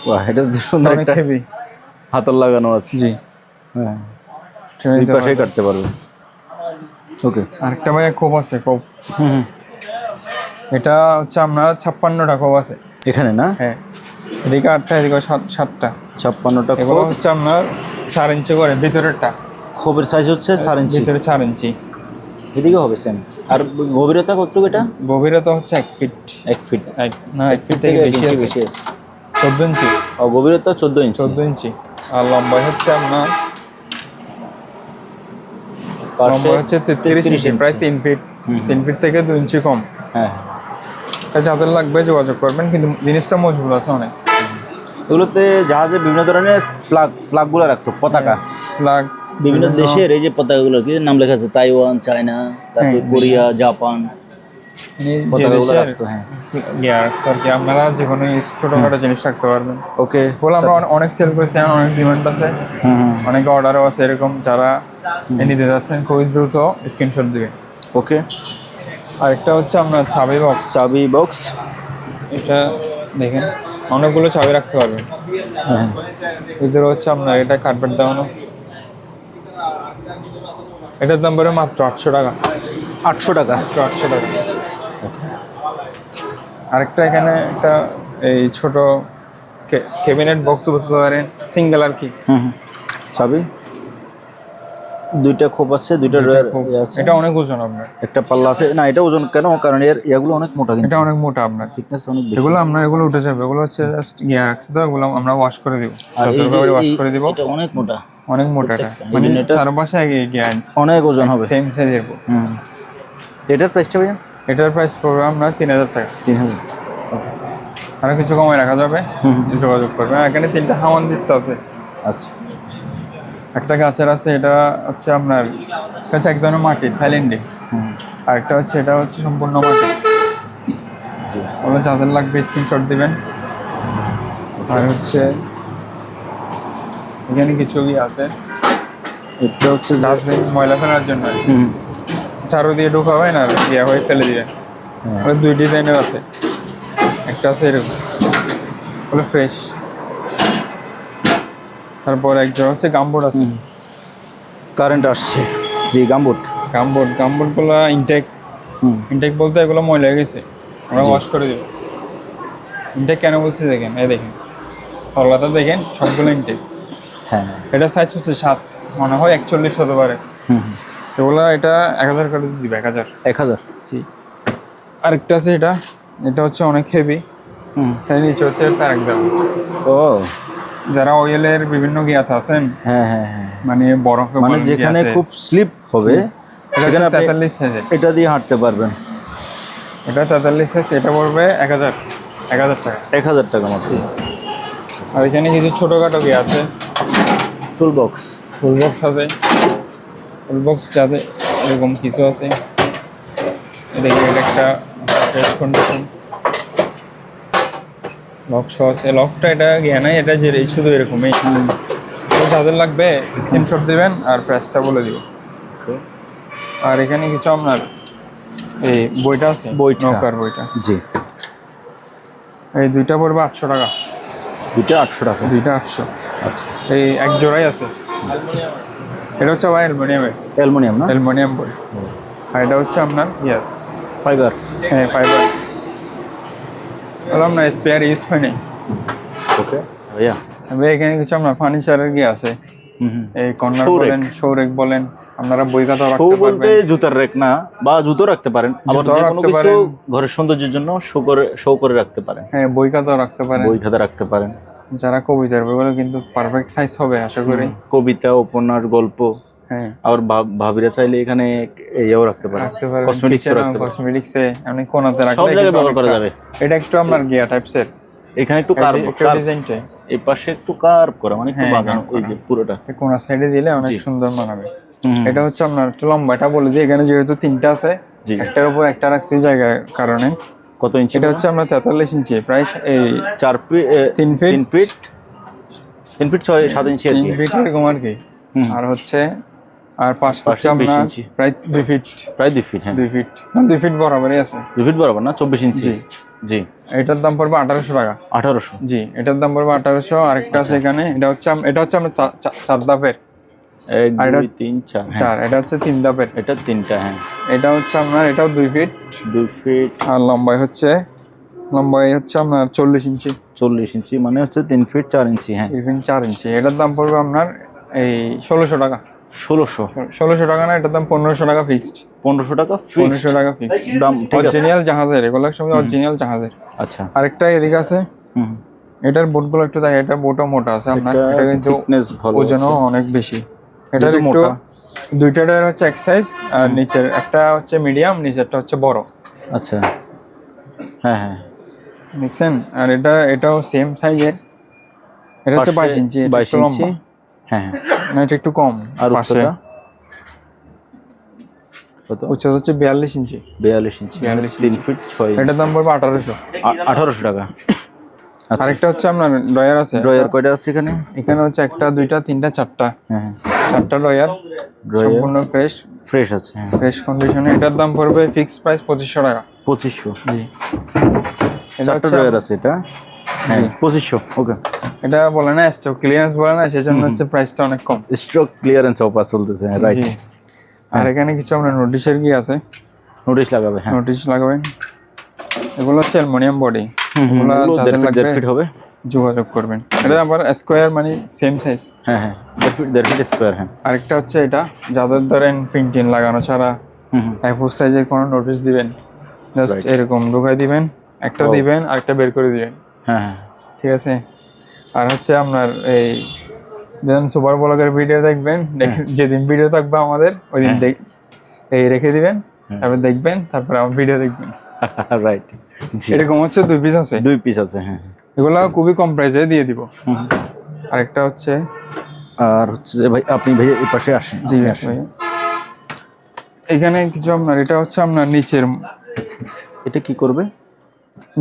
বাহ, এটা তো সুন্দর অনেক একটা হেভি। হাতল লাগানো আছে। জি, হ্যাঁ, ট্রেনে এই দিতে পাশেই পারবেন। কাটতে পারবে। ওকে। আরেকটা ভাই কোপ আছে, কোপ। হুম হুম। এটা হচ্ছে আপনার 56টা কোপ আছে এখানে না? হ্যাঁ, এদিকে 8টা, এদিকে 7টা। 56টা এগুলো খোপ। হচ্ছে আপনার 4 ইঞ্চি করে ভিতরেরটা, খোপের সাইজ হচ্ছে 4 ইঞ্চি। ভিতরে 4 ইঞ্চি। এদিকে হবে সেম। আর গভীরতা কতটুকু এটা? গভীরতা হচ্ছে 1 ফিট। 1 ফিট। 1 ফিট থেকে বেশি আছে, বেশি আছে। 14 ইঞ্চি। ও, গভীরতা 14 ইঞ্চি। 14 ইঞ্চি। আর লম্বা হচ্ছে আপনার, পাশে লম্বা হচ্ছে 33 ইঞ্চি, প্রায় 3 ফিট। 3 ফিট থেকে 2 ইঞ্চি কম। হ্যাঁ, এটা যাদের লাগবে যোগাযোগ করবেন, কিন্তু জিনিসটা মজবুত আছে অনেক। এগুলোতে জাহাজে বিভিন্ন ধরনের প্লাগগুলো রাখতো, পতাকা। প্লাগ বিভিন্ন দেশের এই যে পতাকাগুলো কি নাম লেখা আছে, তাইওয়ান, চায়না, তারপর কোরিয়া, জাপান, যে পতাকাগুলো দেশের রাখতো। হ্যাঁ, আর কি আপনারা যে কোনো ছোটখাটো জিনিস রাখতে পারবেন। ওকে। বলে আমরা অনেক সেল করেছি, এখন অনেক ডিমান্ড আছে, হুম হুম, অনেক অর্ডারও আছে। এরকম যারা নিতে যাচ্ছেন খুবই দ্রুত স্ক্রিনশট দিবেন। ওকে। আরেকটা হচ্ছে আপনার চাবি বক্স। চাবি বক্স। এটা দেখেন, অনেকগুলো চাবি রাখতে পারবেন। হ্যাঁ, ভিতরে হচ্ছে আপনার এটা কার্পেট দেওয়ানো। এটার দাম পড়ে মাত্র 800 টাকা। 800 টাকা। 800 টাকা। আরেকটা এখানে একটা এই ছোট ক্যাবিনেট বক্স বলতে পারেন, সিঙ্গেল আর কি। হুম হুম। চাবি, দুইটা খোপ আছে, দুইটা ড্রয়ার আছে। এটা অনেক ওজন আপনার। একটা পাল্লা আছে না, এটা ওজন কেন? কারণ এর ইয়াগুলো অনেক মোটা, কিন্তু এটা অনেক মোটা আপনার, থিকনেস অনেক বেশি। এগুলো আপনার এগুলো উঠে যাবে। এগুলো হচ্ছে জাস্ট গিয়ার রাখছে তো, এগুলো আমরা ওয়াশ করে দিব, আর এই যে ওয়াশ করে দিব। এটা অনেক মোটা, অনেক মোটা, এটা এই মানে জন্য এটা চারপাশে গিয়ার অনেক ওজন হবে। সেম সাইজের। হুম। তো এটার প্রাইসটা ভাইয়া? এটার প্রাইস পড়বে আপনার 3000 টাকা। 3000। আরো কিছু কমায় রাখা যাবে, যোগাযোগ করবেন। আর এখানে 3টা হাওয়ান দিস্তা আছে। আচ্ছা, একটা গাছের আছে, এটা হচ্ছে আপনার কাছে এক ধরনের মাটি, থাইল্যান্ডে। হুম, আর একটা হচ্ছে, এটা হচ্ছে সম্পূর্ণ মাটি। জি। ওগুলো যাদের লাগবে স্ক্রিনশট দিবেন। আর হচ্ছে এখানে কিছু আছে, এটা হচ্ছে ডাস্টবিন, ময়লা ফেলার জন্য হুম, চারু দিয়ে ঢোকা হয় না, ইয়ে হয়ে ফেলে দিবেন। ওগুলো 2 ডিজাইনের আছে, একটা আছে এরকম, ওগুলো ফ্রেশ। তারপর একজন হচ্ছে গামবোর্ড আছে। কারেন্ট আসছে, জি। গামবুট। গামবোর্ডগুলো ইনটেক বলতে এগুলো ময়লা হয়ে গেছে, আমরা ওয়াশ করে দেবো। ইনটেক কেন বলছি দেখেন, এই দেখেন তলাটা দেখেন, সবগুলো ইনটেক। হ্যাঁ, এটা সাইজ হচ্ছে 7, মনে হয় 41 হতে পারে। হুম, এগুলো এটা 1000 করে দিবে, 1000। 1000। জি। আরেকটা আছে, এটা হচ্ছে অনেক হেভি। এর নিচে হচ্ছে প্যারাক দেওয়া। ও, যারা অয়েলের বিভিন্ন গিয়াতে আছেন, হ্যাঁ হ্যাঁ হ্যাঁ, মানে বরফে মানে যেখানে খুব স্লিপ হবে সেখানে আপনি 43 সাইজের। এটা দিয়ে হাঁটতে পারবেন। এটা 43 সাইজ, এটা পড়বে 1000 টাকা। 1000 টাকা মাত্র। আর এখানে কিছু ছোটোখাটো গিয়ে আছে, টুল বক্স আছে, টুল বক্স যাতে এরকম কিছু আছে। দেখি এটা একটা প্রেস কন্ডিশন লক সহ আছে। লকটা এটা গিয়ে নাই, এটা যে শুধু এরকমই। তো যাদের লাগবে স্ক্রিনশট দিবেন আর প্রাইসটা বলে দিব। আর এখানে কিছু আপনার এই বইটা আছে, নৌকার বইটা। জি। এই দুইটা পড়বে 800 টাকা। দুইটা 800 টাকা। দুইটা 800। আচ্ছা, এই এক জোড়াই আছে। এটা হচ্ছে আবার অ্যালুমিনিয়ামের, অ্যালুমিনিয়াম না? অ্যালুমিনিয়াম বই। আর এটা হচ্ছে আপনার ফাইবার। হ্যাঁ, ফাইবার। বললাম না, স্পেয়ার ইউজ হয় নাই। ওকে ভাইয়া। তবে এখানে কিছু আপনার ফার্নিচারের কি আছে, এই কর্নার বলেন, শোরেক বলেন, আপনারা বই খাতা রাখতে পারবেন। বলতে জুতার রেক না, বা জুতো রাখতে পারেন, আবার যে কোনো কিছু ঘরের সৌন্দর্যের জন্য শো করে রাখতে পারেন। হ্যাঁ, বই খাতা রাখতে পারেন, বই খাতা রাখতে পারেন। যারা কবিতার বইগুলো কিন্তু পারফেক্ট সাইজ হবে আশা করি। কবিতা, উপন্যাস, গল্প। হ্যাঁ, আবার ভাবিরা চাইলে এখানে এইও রাখতে পারেন, কসমেটিক্স রাখতে পারেন। কসমেটিক্সে আপনি কোনাতে রাখলে সব জায়গায় ব্যবহার করা যাবে। এটা একটু আপনার গিয়া টাইপসের, এখানে একটু কার্ভ ডিজাইনটা এই পাশে একটু কার্ভ করা, মানে একটু বাঁকানো, এই যে পুরোটা কোনা সাইডে দিলে অনেক সুন্দর মানাবে। এটা হচ্ছে আপনার একটু লম্বাটা বলে দিই, এখানে যেহেতু তিনটা আছে, একটার উপর একটা রাখছি জায়গার কারণে। কত ইঞ্চি? এটা হচ্ছে আপনার 43 ইঞ্চি, প্রায় এই 3 ফিট 6-7 ইঞ্চি, 3 ফিট এরকম আর কি। আর হচ্ছে আর 5 হচ্ছে আপনার প্রায় 2 ফিট, প্রায় 2 ফিট। হ্যাঁ, 2 ফিট না, 2 ফিট বরাবরই আছে। 2 ফিট বরাবর না, 24 ইঞ্চি। জি, এটার দাম পড়বে 1800 টাকা। 1800? জি, এটার দাম পড়বে 1800। আরেকটা আছে এখানে, এটা হচ্ছে আপনার 4 ধাপের। 1 2 3 4। এটা হচ্ছে 3 ধাপের। এটা 3টা। হ্যাঁ, এটা হচ্ছে আপনার, এটাও 2 ফিট। 2 ফিট। আর লম্বাই হচ্ছে আপনার 40 ইঞ্চি। 40 ইঞ্চি মানে হচ্ছে 3 ফিট 4 ইঞ্চি। হ্যাঁ, 3 ফিট 4 ইঞ্চি। এটার দাম পড়বে আপনার এই 1600 টাকা। 1600 টাকা না, এটার দাম 1500 টাকা ফিক্সড। 1500 টাকা ফিক্সড? 1500 টাকা ফিক্সড দাম। অরিজিনাল জাহাজের, এগুলো সব অরিজিনাল জাহাজের। আচ্ছা, আরেকটা এদিকে আছে, এটার বোটগুলো একটু দেখেন, এটা বোটও মোটা আছে আপনার, এটা কিন্তু ওজনও অনেক বেশি। এটার একটু দুইটা টায়ার হচ্ছে এক সাইজ, আর নিচের একটা হচ্ছে মিডিয়াম, নিচেরটা হচ্ছে বড়। আচ্ছা, হ্যাঁ হ্যাঁ, দেখছেন? আর এটাও সেম সাইজের, এটা হচ্ছে 22 ইঞ্চি। 22 ইঞ্চি। হ্যাঁ, না এটা একটু কম। আর পাশে কত? উচ্চতা হচ্ছে 42 ইঞ্চি। 42 ইঞ্চি, 3 ফিট 6 ইঞ্চি। এটার দাম পড়বে 1800। 1800 টাকা। আচ্ছা, আরেকটা হচ্ছে আপনার ড্রয়ার আছে। ড্রয়ার কয়টা আছে এখানে? এখানে হচ্ছে 1টা 2টা 3টা 4টা। হ্যাঁ, 4টা ড্রয়ার, সম্পূর্ণ ফ্রেশ আছে। হ্যাঁ, ফ্রেশ কন্ডিশনে। এটার দাম পড়বে ফিক্সড প্রাইস 2500 টাকা। 2500? জি, 4টা ড্রয়ার আছে এটা। হ্যাঁ, 2500। ওকে, এটা বলে না স্টক ক্লিয়ারেন্স বলে না, সেজন্য হচ্ছে প্রাইসটা অনেক কম। স্টক ক্লিয়ারেন্স অফার চলতেছে, রাইট। আর এখানে কিছু আপনার নোটিশের কি আছে, নোটিশ লাগাবে। হ্যাঁ, নোটিশ লাগাবেন। এগুলো হচ্ছে অ্যালুমিনিয়াম বডি, এগুলো যাদের লাগবে হবে যোগাযোগ করবেন। এটা আবার স্কয়ার মানে সেম সাইজ। হ্যাঁ হ্যাঁ, 1.5 ফিট স্কয়ার। হ্যাঁ, আরেকটা হচ্ছে এটা, যাদের ধরেন প্রিন্টিং লাগানো ছাড়া A4 সাইজের কোনো নোটিশ দিবেন, জাস্ট এরকম ঢুকাই দিবেন, একটা দিবেন আরেকটা বের করে দিবেন। হ্যাঁ হ্যাঁ, ঠিক আছে। আর হচ্ছে আপনার এই যেমন সুপার ব্লগের ভিডিও দেখবেন, যেদিন ভিডিও থাকবে আমাদের ওই দিন এই রেখে দিবেন, তারপর দেখবেন, তারপর আমার ভিডিও দেখবেন। রাইট। এরকম হচ্ছে 2 পিস আছে। 2 পিস আছে। হ্যাঁ, এগুলো খুবই কম প্রাইসে দিয়ে দিব। আরেকটা হচ্ছে, আর হচ্ছে যে ভাই আপনি ভাই এই পাশে আসেন। জি ভাই, এখানে কিছু আপনার, এটা হচ্ছে আপনার নিচের, এটা কি করবে?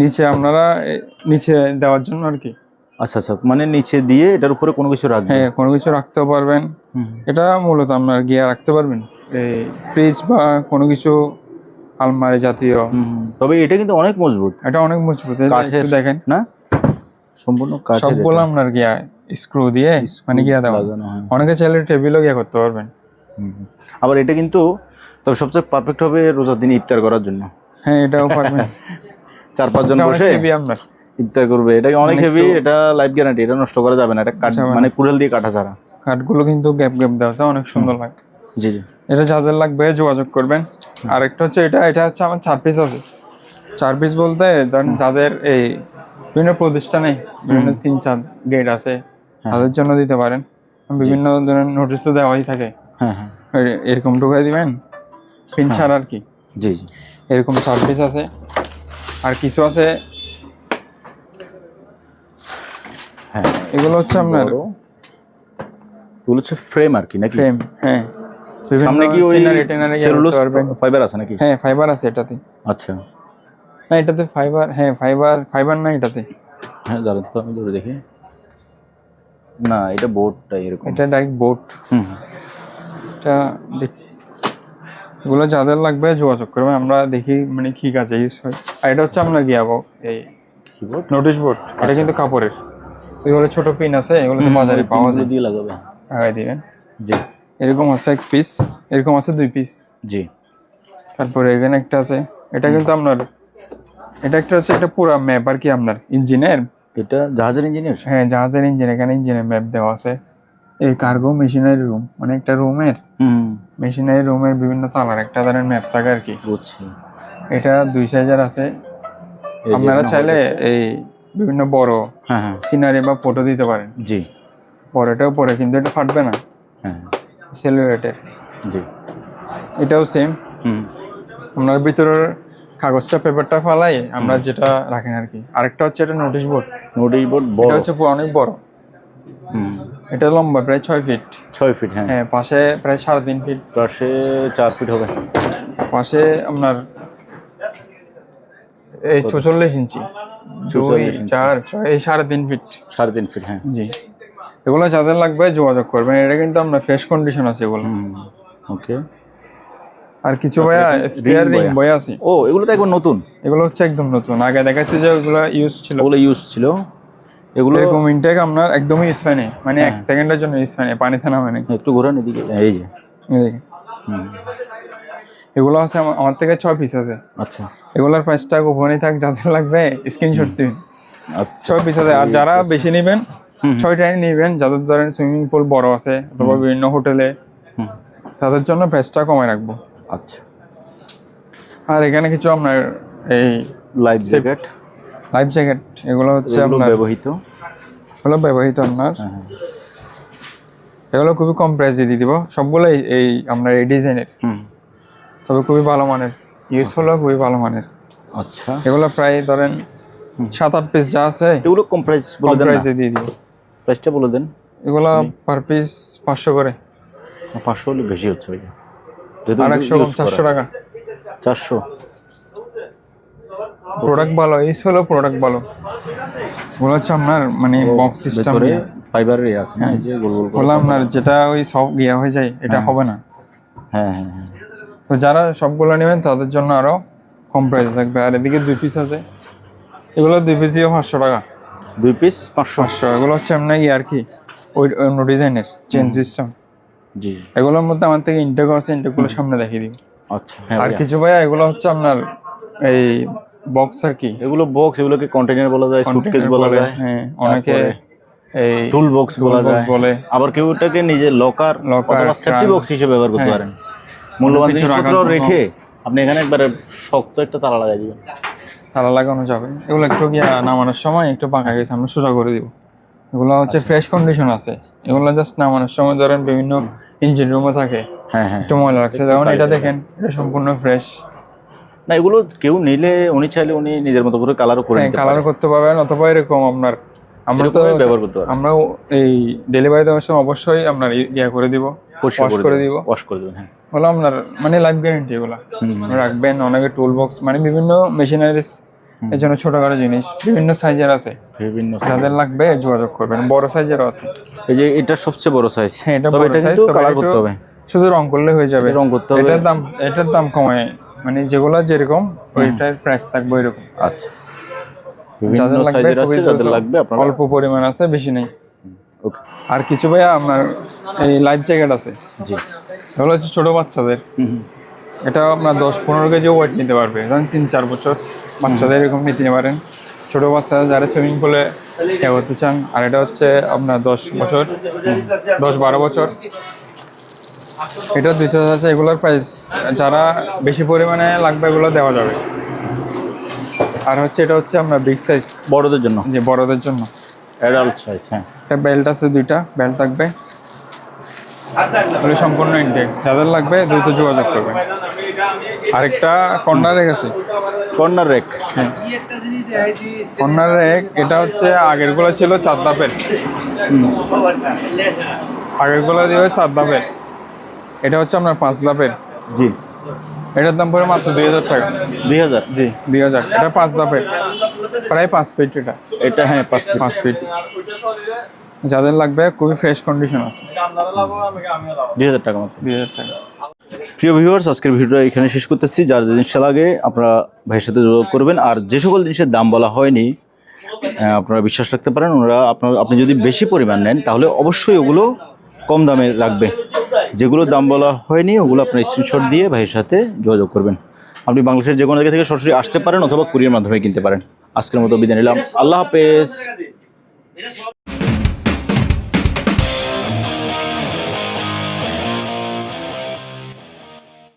নিচে আপনারা নিচে দেওয়ার জন্য আর কি। আচ্ছা আচ্ছা, মানে নিচে দিয়ে এটার উপরে কোনো কিছু রাখবেন? হ্যাঁ, কোনো কিছু রাখতেও পারবেন। এটা মূলত আপনার গিয়া রাখতে পারবেন, এই ফ্রিজ বা কোনো কিছু আলমারি জাতীয়। তবে এটা কিন্তু অনেক মজবুত। এটা অনেক মজবুত, কাঠের দেখেন না, সম্পূর্ণ কাঠের। সবগুলো আপনার গিয়া স্ক্রু দিয়ে মানে গিয়া দেওয়া। অনেকে চাইলে টেবিলও গিয়া করতে পারবেন। আবার এটা কিন্তু তবে সবচেয়ে পারফেক্ট হবে রোজার দিন ইফতার করার জন্য। হ্যাঁ, এটাও পারবেন। 4-5 জন বসে আপনার ইফতার করবে। এটা অনেক হেভি, এটা লাইফ গ্যারান্টি, এটা নষ্ট করা যাবে না। এটা কাঠ মানে কুড়াল দিয়ে কাটা ছাড়া। কাঠগুলো কিন্তু গ্যাপ দেওয়া অনেক সুন্দর লাগে। জি জি, এটা যাদের লাগবে যোগাযোগ করবেন। আরেকটা হচ্ছে এটা হচ্ছে আমার 4 পিস আছে। 4 পিস বলতে ধরেন যাদের এই বিভিন্ন প্রতিষ্ঠানে বিভিন্ন 3-4 গেট আছে, তাদের জন্য দিতে পারেন। বিভিন্ন ধরনের নোটিশ তো দেওয়াই থাকে। হ্যাঁ হ্যাঁ, এরকম ঢুকাই দিবেন, পিন ছাড়া আর কি। জি জি, এরকম 4 পিস আছে। আর কিছু আছে, হ্যাঁ, এগুলো হচ্ছে আপনার এগুলো হচ্ছে ফ্রেম আর কি, নাকি? ফ্রেম। হ্যাঁ, সামনে কি ওই সেলুলোজ ফাইবার আছে নাকি? হ্যাঁ, ফাইবার আছে এটাতে। আচ্ছা, না এটাতে ফাইবার, হ্যাঁ ফাইবার না এটাতে। হ্যাঁ, দাঁড়ান তো আমি ধরে দেখি। না, এটা বোর্ডটাই এরকম, এটা ডাইরেক্ট বোর্ড। এটা এগুলো যাদের লাগবে যোগাযোগ করবে, আমরা দেখি মানে কি কাজে ইউজ হয়। আর এটা হচ্ছে আপনার গিয়াবো এই কিবোর্ড, নোটিশ বোর্ড। এটা কিন্তু কাপড়ের, এগুলো ছোট পিন আছে, এগুলো তো বাজারে পাওয়া যায়, দিয়ে লাগাবে, লাগাই দিবেন। জি, এরকম আছে 1 পিস, এরকম আছে 2 পিস। জি, তারপরে এখানে একটা আছে, এটা কিন্তু আপনার, এটা একটা হচ্ছে একটা পুরো ম্যাপ আর কি, আপনার ইঞ্জিনের এটা জাহাজের ইঞ্জিনিয়ার? হ্যাঁ, জাহাজের ইঞ্জিন। এখানে ইঞ্জিনের ম্যাপ দেওয়া আছে। এই কার্গো মেশিনারি রুম, মানে একটা রুমের মেশিনারি রুমের বিভিন্ন তালার একটা ধরনের ম্যাপ থাকে আর কি। বুঝছি। এটা 2 সাইজের আছে। আপনারা চাইলে এই বিভিন্ন বড় সিনারি বা ফটো দিতে পারেন। জি, বড়টাও পরে, কিন্তু এটা ফাটবে না। হ্যাঁ, সেলুলেটের। জি, এটাও সেম। আপনার ভিতরের কাগজটা, পেপারটা ফালাই আমরা যেটা রাখেন আর কি। আরেকটা হচ্ছে এটা নোটিশ বোর্ড। নোটিশ বোর্ড এটা বড়, হচ্ছে অনেক বড়। এটা লম্বা প্রায় 6 ফিট। 6 ফিট, হ্যাঁ। হ্যাঁ, পাশে প্রায় 3.5 ফিট। পাশে 4 ফিট হবে। পাশে আপনার এই 44 ইঞ্চি, 2 4 6 এই 3.5 ফিট। 3.5 ফিট, হ্যাঁ। জি, এগুলো যাদের লাগবে যোগাযোগ করবেন। এটা কিন্তু আপনার ফ্রেশ কন্ডিশন আছে এগুলো। ওকে। আর কিছু ভাইয়া স্পেয়ার রিং বই আছে। ও, এগুলো তো একবার নতুন। এগুলো হচ্ছে একদম নতুন। আগে দেখাচ্ছি যে ওগুলো ইউজ ছিল। ওগুলো ইউজ ছিল। এগুলো এরকম ইনটেক আপনার একদমই ইউজ হয়নি, মানে 1 সেকেন্ডের জন্য ইউজ হয়নি, পানিতে নামে নাই। একটু ঘোরান এদিকে, এই যে এগুলো আছে আমার থেকে 6 পিস আছে। আচ্ছা, এগুলোর প্রাইসটা গোপনই থাক, যাদের লাগবে স্ক্রিনশট দিন। আচ্ছা, 6 পিস আছে। আর যারা বেশি নেবেন 6টাই নেবেন। যাদের ধরেন সুইমিং পুল বড় আছে অথবা বিভিন্ন হোটেলে, তাদের জন্য প্রাইসটা কমায় রাখবো। আচ্ছা। আর এখানে কিছু আপনার এই লাইফ জ্যাকেট, এগুলো হচ্ছে আপনার ব্যবহৃত। এগুলো ব্যবহৃত আপনার। এগুলো খুবই কম প্রাইসে দিয়ে দিব সবগুলো। এই আপনার এই ডিজাইনের, তবে খুবই ভালো মানের, ইউজফুল খুবই ভালো মানের। আচ্ছা, এগুলো প্রায় ধরেন 7-8 পিস যা আছে, এগুলো কম প্রাইস বলে দেন, প্রাইসে দিয়ে দিব। প্রাইসটা বলে দেন। এগুলো পার পিস 500 করে। 500 হলে বেশি হচ্ছে ভাইয়া। আর 100 কম, 400 টাকা। 400। প্রোডাক্ট ভালো, প্রোডাক্ট ভালো। এগুলো হচ্ছে আপনার মানে বক্স সিস্টেম, ফাইবারের আছে, হ্যাঁ, যে গোল গোল বললাম আপনার যেটা ওই সব গিয়া হয়ে যায়, এটা হবে না। হ্যাঁ। তো যারা সবগুলো নেবেন তাদের জন্য আরো কম প্রাইস থাকবে। আর এদিকে 2 পিস আছে। এগুলো 2 পিস দিয়ে 500 টাকা। 2 পিস 500। এগুলো হচ্ছে এমনি কি আর কি, ওই অন্য ডিজাইনের চেন সিস্টেম। জি, এগুলোর মধ্যে আমার থেকে ইনটেক আছে, ইনটেকগুলো সামনে দেখিয়ে দিব। আচ্ছা। আর কিছু ভাইয়া এগুলো হচ্ছে আপনার এই বক্স আর কি। এগুলো বক্স, এগুলোকে কন্টেইনার বলা যায়, সুটকেস বলা যায়, হ্যাঁ, অনেকে এই টুল বক্স বলে। আবার কেউ এটাকে নিজের লকার অথবা সেফটি বক্স হিসেবে ব্যবহার করতে পারেন। মূল্যবান জিনিসপত্র রেখে আপনি এখানে একবারে শক্ত একটা তালা লাগাই দিবেন। তালা লাগানো যাবে। এগুলো একটু গিয়া নামানোর সময় একটু বাঁকা গেছে, আমরা সোজা করে দিব। এগুলো হচ্ছে ফ্রেশ কন্ডিশন আছে। এগুলো জাস্ট নামানোর সময় ধরেন বিভিন্ন ইঞ্জিন রুমে থাকে, একটু ময়লা লাগছে, যেমন এটা দেখেন, এটা সম্পূর্ণ ফ্রেশ। না, এগুলো কেউ নিলে উনি চাইলে উনি নিজের মতো করে কালারও করে নিতে পারেন। কালার করতে পারবেন, অথবা এরকম আপনার আমরা তো ব্যবহার করতে পারবো। আমরাও এই ডেলিভারি দেওয়ার সময় অবশ্যই আপনার ইয়া করে দিব, ওয়াশ করে দিব। হ্যাঁ, বলো আপনার মানে লাইফ গ্যারান্টি। এগুলো রাখবেন। অনেকে টুল বক্স মানে বিভিন্ন মেশিনারিজ এর জন্য ছোটখাটো জিনিস বিভিন্ন সাইজের আছে, যাদের লাগবে যোগাযোগ করবেন। বড় সাইজেরও আছে। এই যে এটা সবচেয়ে বড় সাইজ। হ্যাঁ, এটা তবে বড় সাইজ, তো কালার করতে হবে, শুধু রং করলে হয়ে যাবে। রং করতে হবে। এটার দাম কমায়, মানে যেগুলো যেরকম ওইটার প্রাইস থাকবে ওইরকম। আচ্ছা, যাদের লাগবে আপনারা অল্প পরিমাণ আছে, বেশি নেই। ওকে। আর কিছু ভাইয়া আপনার এই লাইফ জ্যাকেট আছে। জি, এগুলো হচ্ছে ছোট বাচ্চাদের। এটা আপনার 10-15 কেজি ওয়েট নিতে পারবে, ধরেন 3-4 বছর বাচ্চাদের এরকম নিতে পারেন। ছোট বাচ্চারা যারা সুইমিং পুলে করতে চান। আর এটা হচ্ছে আপনার 10-12 বছর। এটা 200 আছে। এগুলোর প্রাইস যারা বেশি পরিমাণে লাগবে এগুলো দেওয়া যাবে। আর হচ্ছে এটা হচ্ছে আপনার বিগ সাইজ, বড়দের জন্য। যে বড়দের জন্য অ্যাডাল্ট সাইজ। হ্যাঁ, এটা বেল্ট আছে, 2টা বেল্ট থাকবে। এগুলো সম্পূর্ণ ইনটেক। যাদের লাগবে দ্রুত যোগাযোগ করবেন। আরেকটা কর্নার রেক আছে। কর্নার রেক, হ্যাঁ, কর্নার রেক। এটা হচ্ছে আগেরগুলো ছিল 4 ধাপের। আগেরগুলো দিয়ে 4 ধাপের, এটা হচ্ছে আপনার 5 ধাপের। জি, এটার দাম পড়ে মাত্র 2000 টাকা। 2000? জি, 2000। এটা 5 ধাপের, প্রায় 5 ফিট। এটা হ্যাঁ 5 ফিট। যাদের লাগবে খুবই ফ্রেশ কন্ডিশন আছে। 2000 টাকা মাত্র। 2000 টাকা। প্রিয় ভিউয়ার্স, আজকের ভিডিওটা এখানে শেষ করতেছি। যার যে জিনিসটা লাগে আপনারা ভাইয়ের সাথে যোগাযোগ করবেন। আর যে সকল জিনিসের দাম বলা হয়নি আপনারা বিশ্বাস রাখতে পারেন। আপনি যদি বেশি পরিমাণ নেন তাহলে অবশ্যই ওগুলো কম দামে রাখবে। যেগুলো দাম বলা হয়নি ওগুলো আপনার স্ক্রিনশট দিয়ে ভাইয়ের সাথে যোগাযোগ করবেন। আপনি বাংলাদেশের যে কোনো জায়গা থেকে সরাসরি আসতে পারেন অথবা কুরিয়ার মাধ্যমে কিনতে পারেন। আজকের মতো বিদায় নিলাম, আল্লাহ হাফেজ।